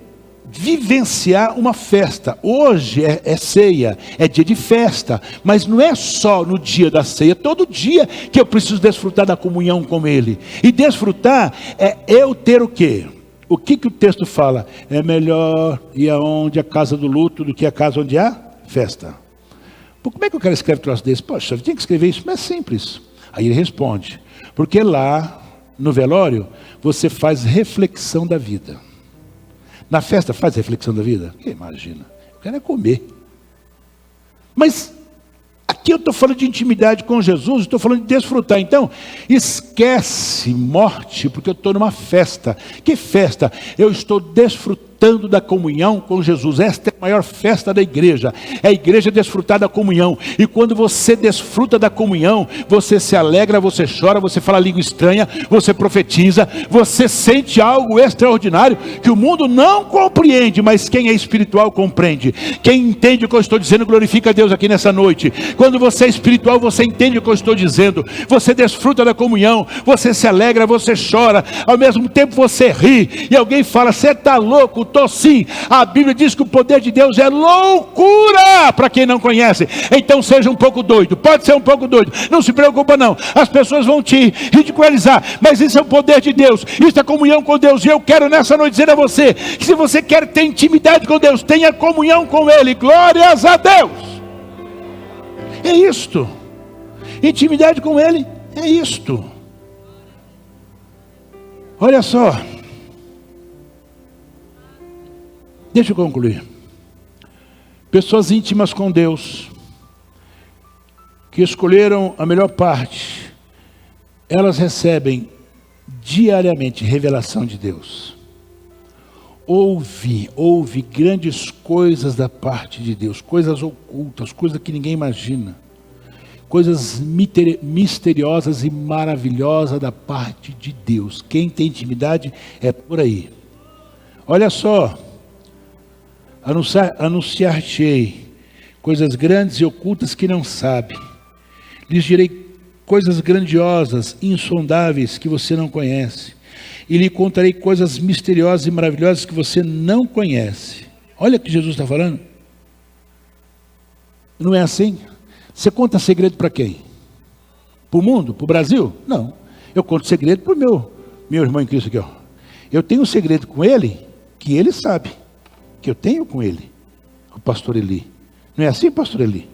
vivenciar uma festa. Hoje é ceia, é dia de festa, mas não é só no dia da ceia, todo dia que eu preciso desfrutar da comunhão com ele. E desfrutar é eu ter o quê? O que o texto fala? É melhor ir aonde a casa do luto do que a casa onde há festa. Pô, como é que o cara escreve um troço desse? Poxa, eu tinha que escrever isso, mas é simples. Aí ele responde, porque lá no velório você faz reflexão da vida. Na festa faz reflexão da vida? Imagina, eu quero é comer. Mas aqui eu estou falando de intimidade com Jesus, estou falando de desfrutar. Então, esquece morte, porque eu estou numa festa. Que festa? Eu estou desfrutando da comunhão com Jesus. Esta é a maior festa da igreja. É a igreja desfrutar da comunhão. E quando você desfruta da comunhão, você se alegra, você chora, você fala língua estranha, você profetiza, você sente algo extraordinário que o mundo não compreende, mas quem é espiritual compreende. Quem entende o que eu estou dizendo, glorifica a Deus aqui nessa noite. Quando você é espiritual, você entende o que eu estou dizendo. Você desfruta da comunhão, você se alegra, você chora, ao mesmo tempo você ri. E alguém fala, você está louco? Estou sim. A Bíblia diz que o poder de Deus é loucura para quem não conhece. Então seja um pouco doido, pode ser um pouco doido, não se preocupa não, as pessoas vão te ridicularizar, mas isso é o poder de Deus, isso é comunhão com Deus. E eu quero nessa noite dizer a você, que se você quer ter intimidade com Deus, tenha comunhão com Ele. Glórias a Deus. É isto. Intimidade com Ele é isto. Olha só, deixa eu concluir. Pessoas íntimas com Deus, que escolheram a melhor parte, elas recebem diariamente revelação de Deus. Ouve grandes coisas da parte de Deus, coisas ocultas, coisas que ninguém imagina, coisas misteriosas e maravilhosas da parte de Deus. Quem tem intimidade é por aí. Olha só, anunciar-te-ei coisas grandes e ocultas que não sabe. Lhes direi coisas grandiosas, insondáveis que você não conhece. E lhe contarei coisas misteriosas e maravilhosas que você não conhece. Olha o que Jesus está falando. Não é assim? Você conta segredo para quem? Para o mundo? Para o Brasil? Não. Eu conto segredo para o meu irmão em Cristo aqui. Ó. Eu tenho um segredo com ele, que ele sabe. Que eu tenho com ele. Com o pastor Eli. Não é assim, pastor Eli?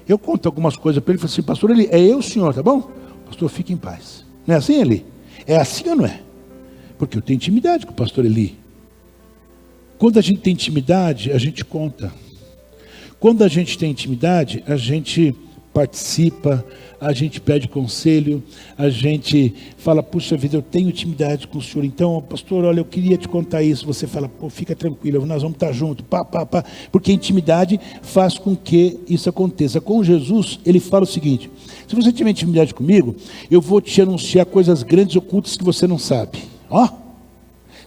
Eu conto algumas coisas para ele e falo assim, pastor Eli, é eu o senhor, tá bom? Pastor, fique em paz. Não é assim, Eli? É assim ou não é? Porque eu tenho intimidade com o pastor Eli. Quando a gente tem intimidade, a gente conta. Quando a gente tem intimidade, a gente participa, a gente pede conselho, a gente fala, puxa vida, eu tenho intimidade com o senhor, então, pastor, olha, eu queria te contar isso. Você fala, pô, fica tranquilo, nós vamos estar juntos, porque a intimidade faz com que isso aconteça. Com Jesus, ele fala o seguinte, se você tiver intimidade comigo, eu vou te anunciar coisas grandes e ocultas que você não sabe. Ó,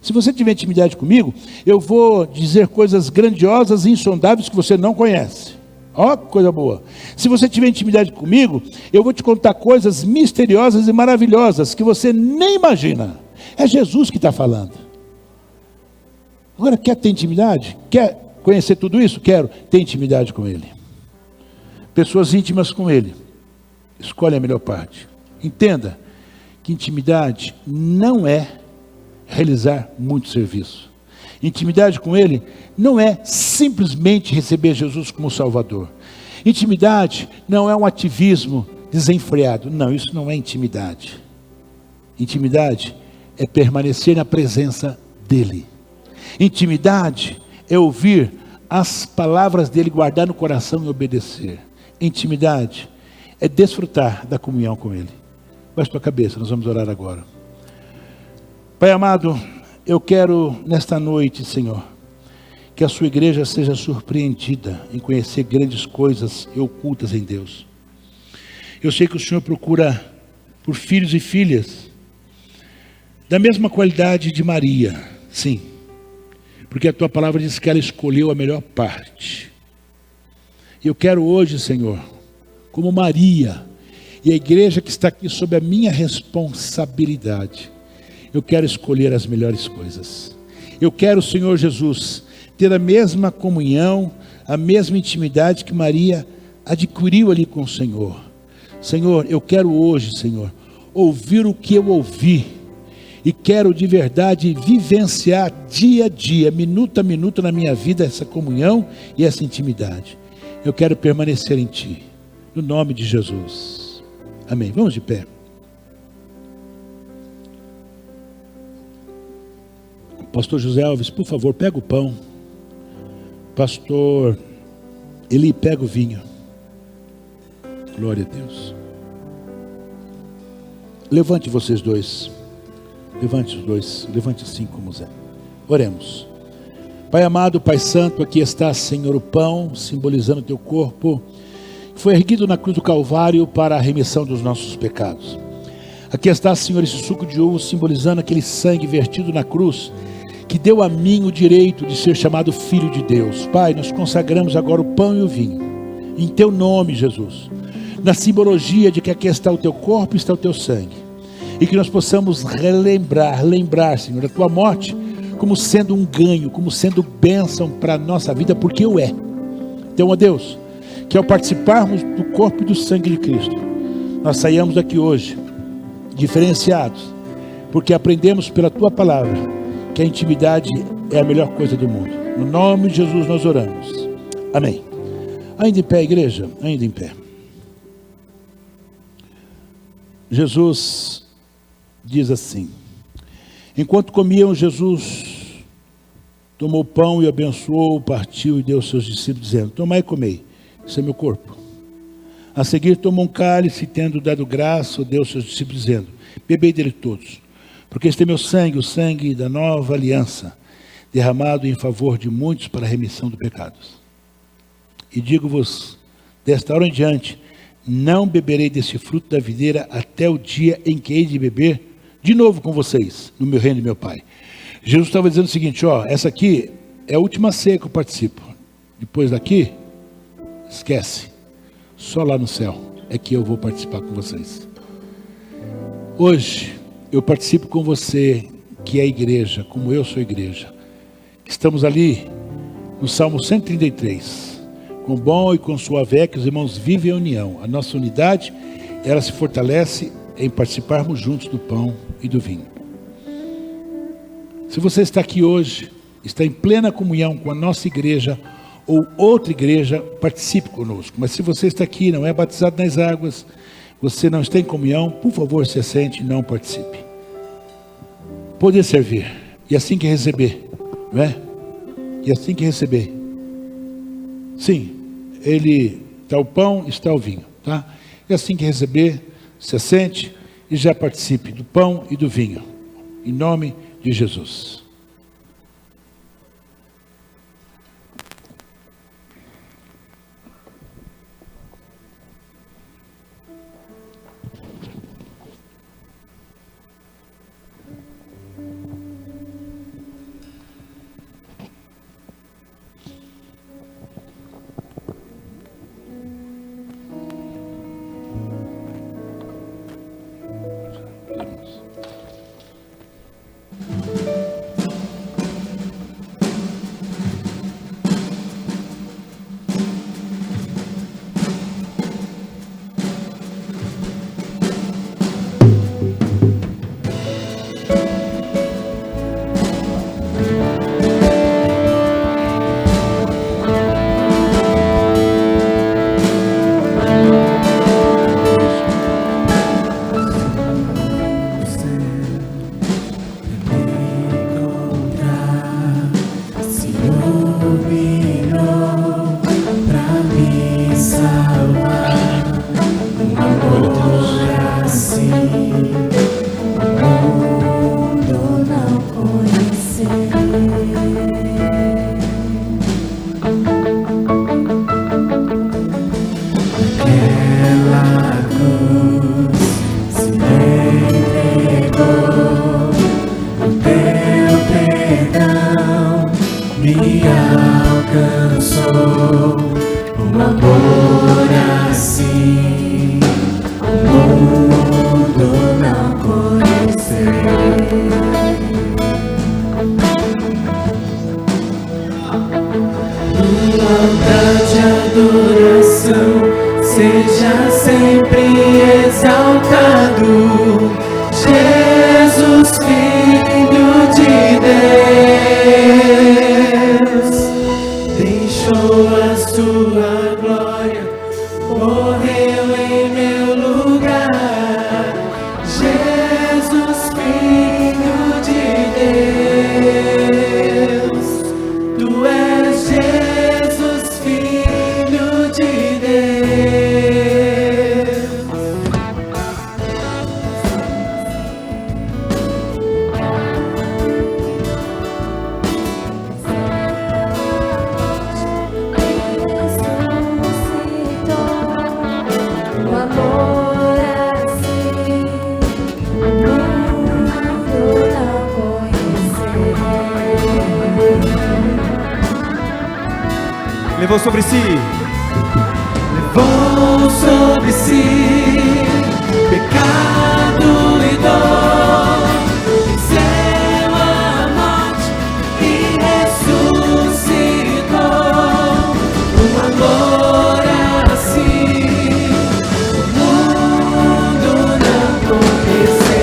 se você tiver intimidade comigo, eu vou dizer coisas grandiosas e insondáveis que você não conhece. Ó, que coisa boa. Se você tiver intimidade comigo, eu vou te contar coisas misteriosas e maravilhosas que você nem imagina. É Jesus que está falando. Agora, quer ter intimidade? Quer conhecer tudo isso? Quero ter intimidade com Ele. Pessoas íntimas com Ele. Escolhe a melhor parte. Entenda que intimidade não é realizar muito serviço. Intimidade com Ele não é simplesmente receber Jesus como Salvador. Intimidade não é um ativismo desenfreado. Não, isso não é intimidade. Intimidade é permanecer na presença dEle. Intimidade é ouvir as palavras dEle, guardar no coração e obedecer. Intimidade é desfrutar da comunhão com Ele. Baixe tua cabeça, nós vamos orar agora. Pai amado, eu quero nesta noite, Senhor, que a sua igreja seja surpreendida em conhecer grandes coisas e ocultas em Deus. Eu sei que o Senhor procura por filhos e filhas da mesma qualidade de Maria, sim, porque a tua palavra diz que ela escolheu a melhor parte. E eu quero hoje, Senhor, como Maria, e a igreja que está aqui sob a minha responsabilidade, eu quero escolher as melhores coisas. Eu quero, Senhor Jesus, ter a mesma comunhão, a mesma intimidade que Maria adquiriu ali com o Senhor. Senhor, eu quero hoje, Senhor, ouvir o que eu ouvi, e quero de verdade vivenciar dia a dia, minuto a minuto na minha vida, essa comunhão e essa intimidade. Eu quero permanecer em Ti, no nome de Jesus. Amém. Vamos de pé. Pastor José Alves, por favor, pega o pão. Pastor Eli, pega o vinho. Glória a Deus. Levante vocês dois. Levante os dois. Levante assim como Zé. Oremos. Pai amado, Pai santo, aqui está, Senhor, o pão, simbolizando o teu corpo, que foi erguido na cruz do Calvário para a remissão dos nossos pecados. Aqui está, Senhor, esse suco de uva, simbolizando aquele sangue vertido na cruz, que deu a mim o direito de ser chamado filho de Deus. Pai, nós consagramos agora o pão e o vinho, em teu nome, Jesus, na simbologia de que aqui está o teu corpo e está o teu sangue, e que nós possamos lembrar, Senhor, da tua morte, como sendo um ganho, como sendo bênção para a nossa vida, porque o é. Então, ó Deus, que ao participarmos do corpo e do sangue de Cristo, nós saiamos daqui hoje, diferenciados, porque aprendemos pela tua palavra, que a intimidade é a melhor coisa do mundo. No nome de Jesus nós oramos. Amém. Ainda em pé, igreja? Ainda em pé. Jesus diz assim: enquanto comiam, Jesus tomou o pão e abençoou, partiu e deu aos seus discípulos, dizendo: tomai e comei, isso é meu corpo. A seguir tomou um cálice, tendo dado graça, deu aos seus discípulos, dizendo: bebei dele todos, porque este é meu sangue, o sangue da nova aliança, derramado em favor de muitos para a remissão de pecados. E digo-vos, desta hora em diante, não beberei desse fruto da videira até o dia em que hei de beber de novo com vocês, no meu reino de meu Pai. Jesus estava dizendo o seguinte, ó, essa aqui é a última ceia que eu participo. Depois daqui, esquece. Só lá no céu é que eu vou participar com vocês. Hoje, eu participo com você, que é a igreja, como eu sou a igreja. Estamos ali no Salmo 133. Com bom e com suave é que os irmãos vivem em união. A nossa unidade, ela se fortalece em participarmos juntos do pão e do vinho. Se você está aqui hoje, está em plena comunhão com a nossa igreja ou outra igreja, participe conosco. Mas se você está aqui, não é batizado nas águas, você não está em comunhão, por favor, se assente e não participe. Poder servir, e assim que receber, não é? E assim que receber. Sim, ele está o pão, está o vinho, tá? E assim que receber, se assente e já participe do pão e do vinho, em nome de Jesus. altar de adoração, seja sempre exaltado, Jesus, Filho de Deus, deixou a sua glória, morreu em meu lugar, Jesus, Filho de Deus, tu és Jesus, Filho de Deus. O amor assim, o mundo não conheceu. Levou sobre si, levou sobre si pecado e dor, venceu a morte e ressuscitou. Um amor assim, o mundo não conheceu.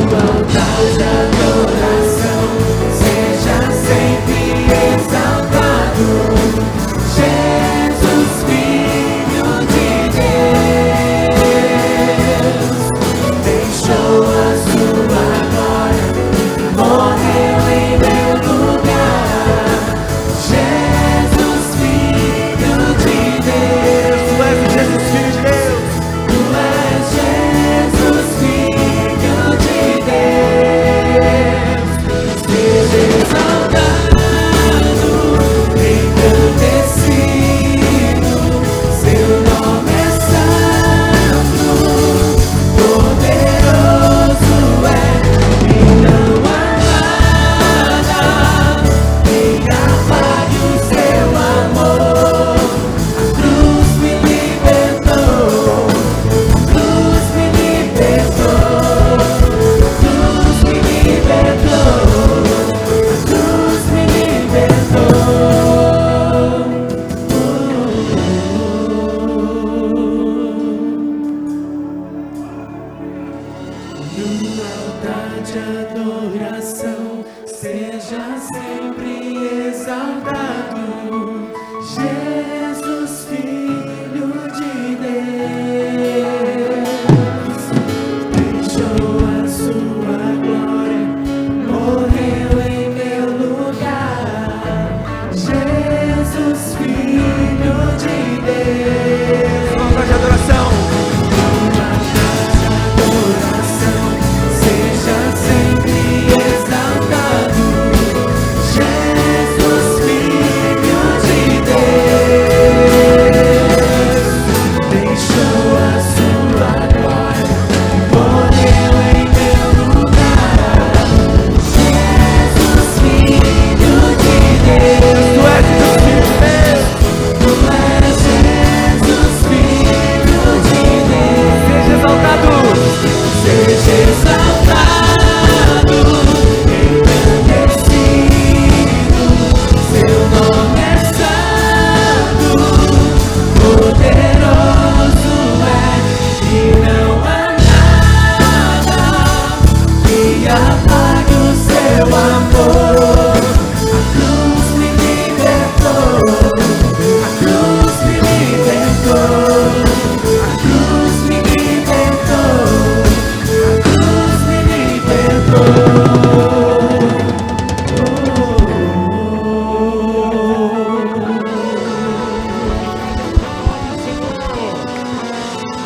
O altar de adoração seja sempre exaltado, Jesus, Filho de Deus, deixou a sua glória, morreu em meu lugar, Jesus, Filho de Deus, tu és Jesus, Filho de Deus, tu és Jesus, Filho de Deus, seja exaltado, engrandecido, seu nome é santo, poderoso é, e não há nada que apague o seu amor. A cruz me libertou, a cruz me libertou, a cruz me libertou, a cruz me No altar de adoração, seja sempre exaltado, Jesus, Filho de Deus, deixou a sua glória, morreu em meu lugar, Jesus, Filho de Deus. Altar de adoração, seja sempre exaltado, Jesus, Filho de Deus, deixou a sua glória, morreu em meu lugar, Jesus, Filho de Deus, tu és Jesus, Filho de Deus, seja exaltado, engrandecido, seu nome é santo, poderoso é, e não há nada que apague o seu amor. A cruz me libertou, a cruz me libertou, a cruz me libertou, a cruz me libertou.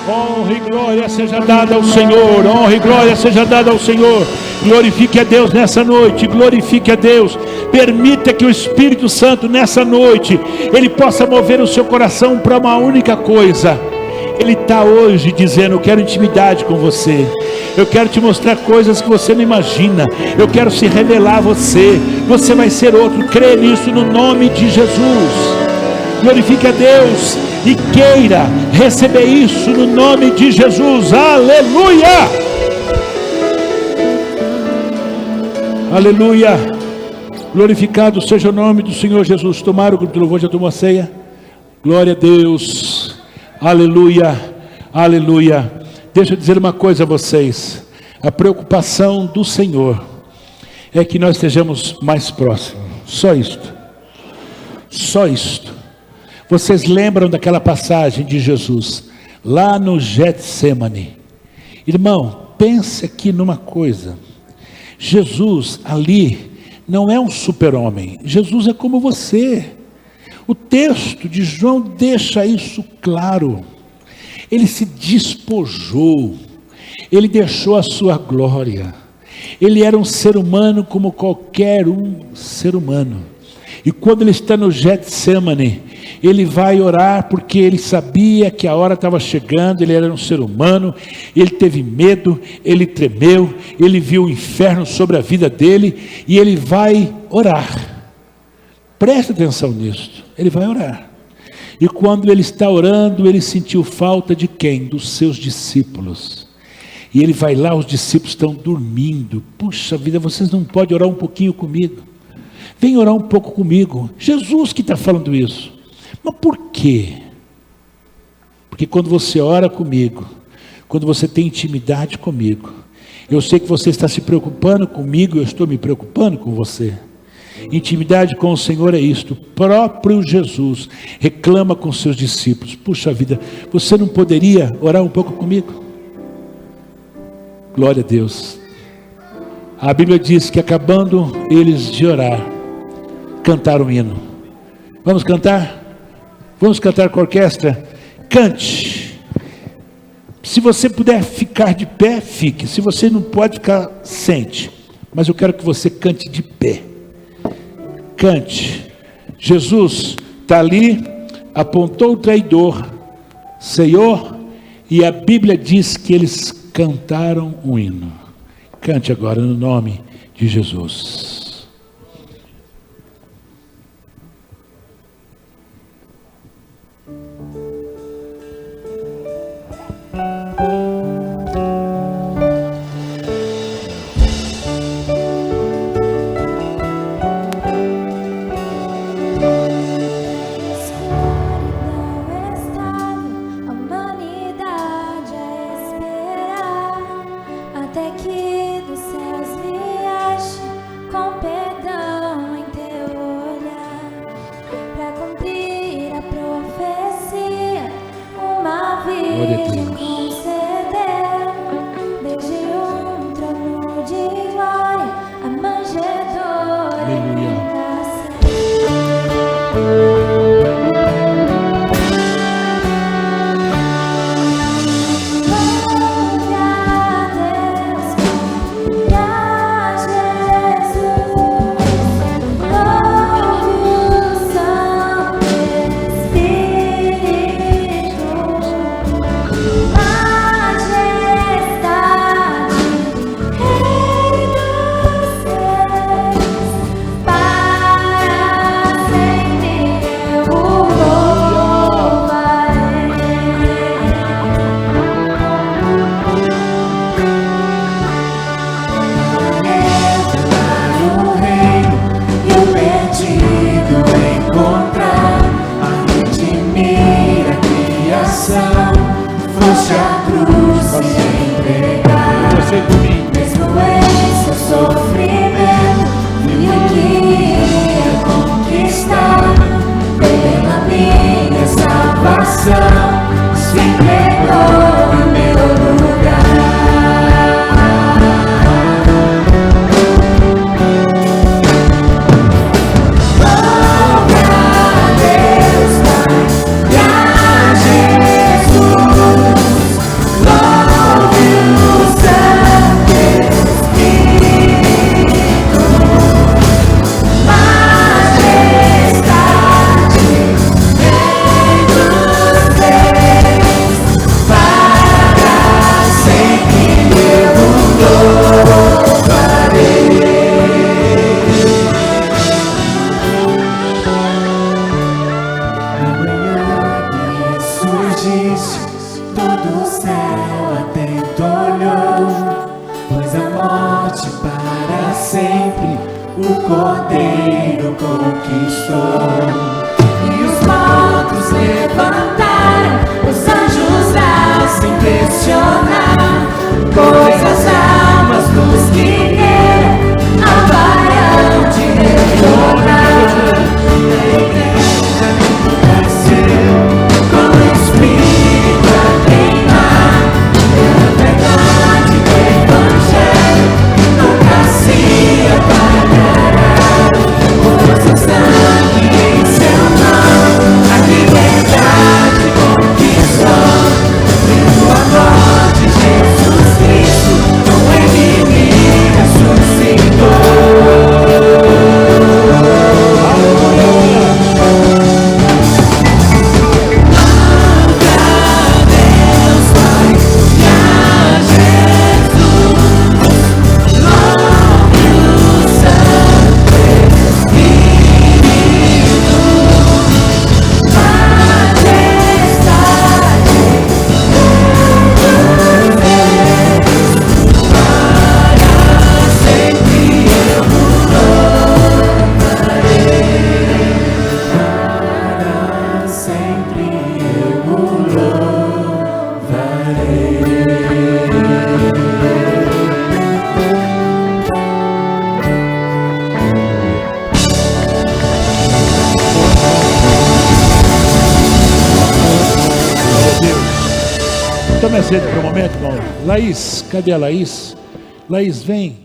Honra e glória seja dada ao Senhor, honra e glória seja dada ao Senhor. Glorifique a Deus nessa noite, glorifique a Deus. Permita que o Espírito Santo nessa noite, Ele possa mover o seu coração para uma única coisa. Ele está hoje dizendo: eu quero intimidade com você, eu quero te mostrar coisas que você não imagina, eu quero se revelar a você, você vai ser outro. Crê nisso no nome de Jesus. Glorifique a Deus. e queira receber isso no nome de Jesus. Aleluia! Aleluia! Glorificado seja o nome do Senhor Jesus. Tomaram o grupo de louvor, já tomou a ceia? Glória a Deus. Aleluia, aleluia. Deixa eu dizer uma coisa a vocês. A preocupação do Senhor é que nós estejamos mais próximos. Só isto. Só isto. Vocês lembram daquela passagem de Jesus lá no Getsemane? Irmão, pense aqui numa coisa. Jesus ali não é um super-homem. Jesus é como você. O texto de João deixa isso claro. Ele se despojou. Ele deixou a sua glória. Ele era um ser humano como qualquer um ser humano. E quando ele está no Getsemane, ele vai orar porque ele sabia que a hora estava chegando. Ele era um ser humano, ele teve medo, ele tremeu, ele viu o inferno sobre a vida dele e ele vai orar. Preste atenção nisso, ele vai orar. E quando ele está orando, ele sentiu falta de quem? Dos seus discípulos. E ele vai lá, os discípulos estão dormindo. Puxa vida, vocês não podem orar um pouquinho comigo? Vem orar um pouco comigo. Jesus que está falando isso. Mas por quê? Porque quando você ora comigo, quando você tem intimidade comigo, eu sei que você está se preocupando comigo, eu estou me preocupando com você. Intimidade com o Senhor é isto. O próprio Jesus reclama com seus discípulos: puxa vida, você não poderia orar um pouco comigo? Glória a Deus. A Bíblia diz que acabando eles de orar, cantaram um hino. Vamos cantar? Vamos cantar com a orquestra? Cante. Se você puder ficar de pé, fique. Se você não pode ficar, sente. Mas eu quero que você cante de pé. Cante. Jesus está ali, apontou o traidor, Senhor, e a Bíblia diz que eles cantaram um hino. Cante agora no nome de Jesus. todo o céu atento olhou, pois a morte para sempre o Cordeiro conquistou. E os mortos levantaram, os anjos lá se impressionaram, pois as almas dos que creram acabarão de retornar. A igreja nasceu com o Espírito a queimar, a verdade do Evangelho nunca se apagará. O seu sangue em seu nome a liberdade conquistou. Pelo amor de Jesus Cristo, o inimigo ressuscitou. Tome aceito por um momento, irmão. Laís, cadê a Laís? Laís, vem.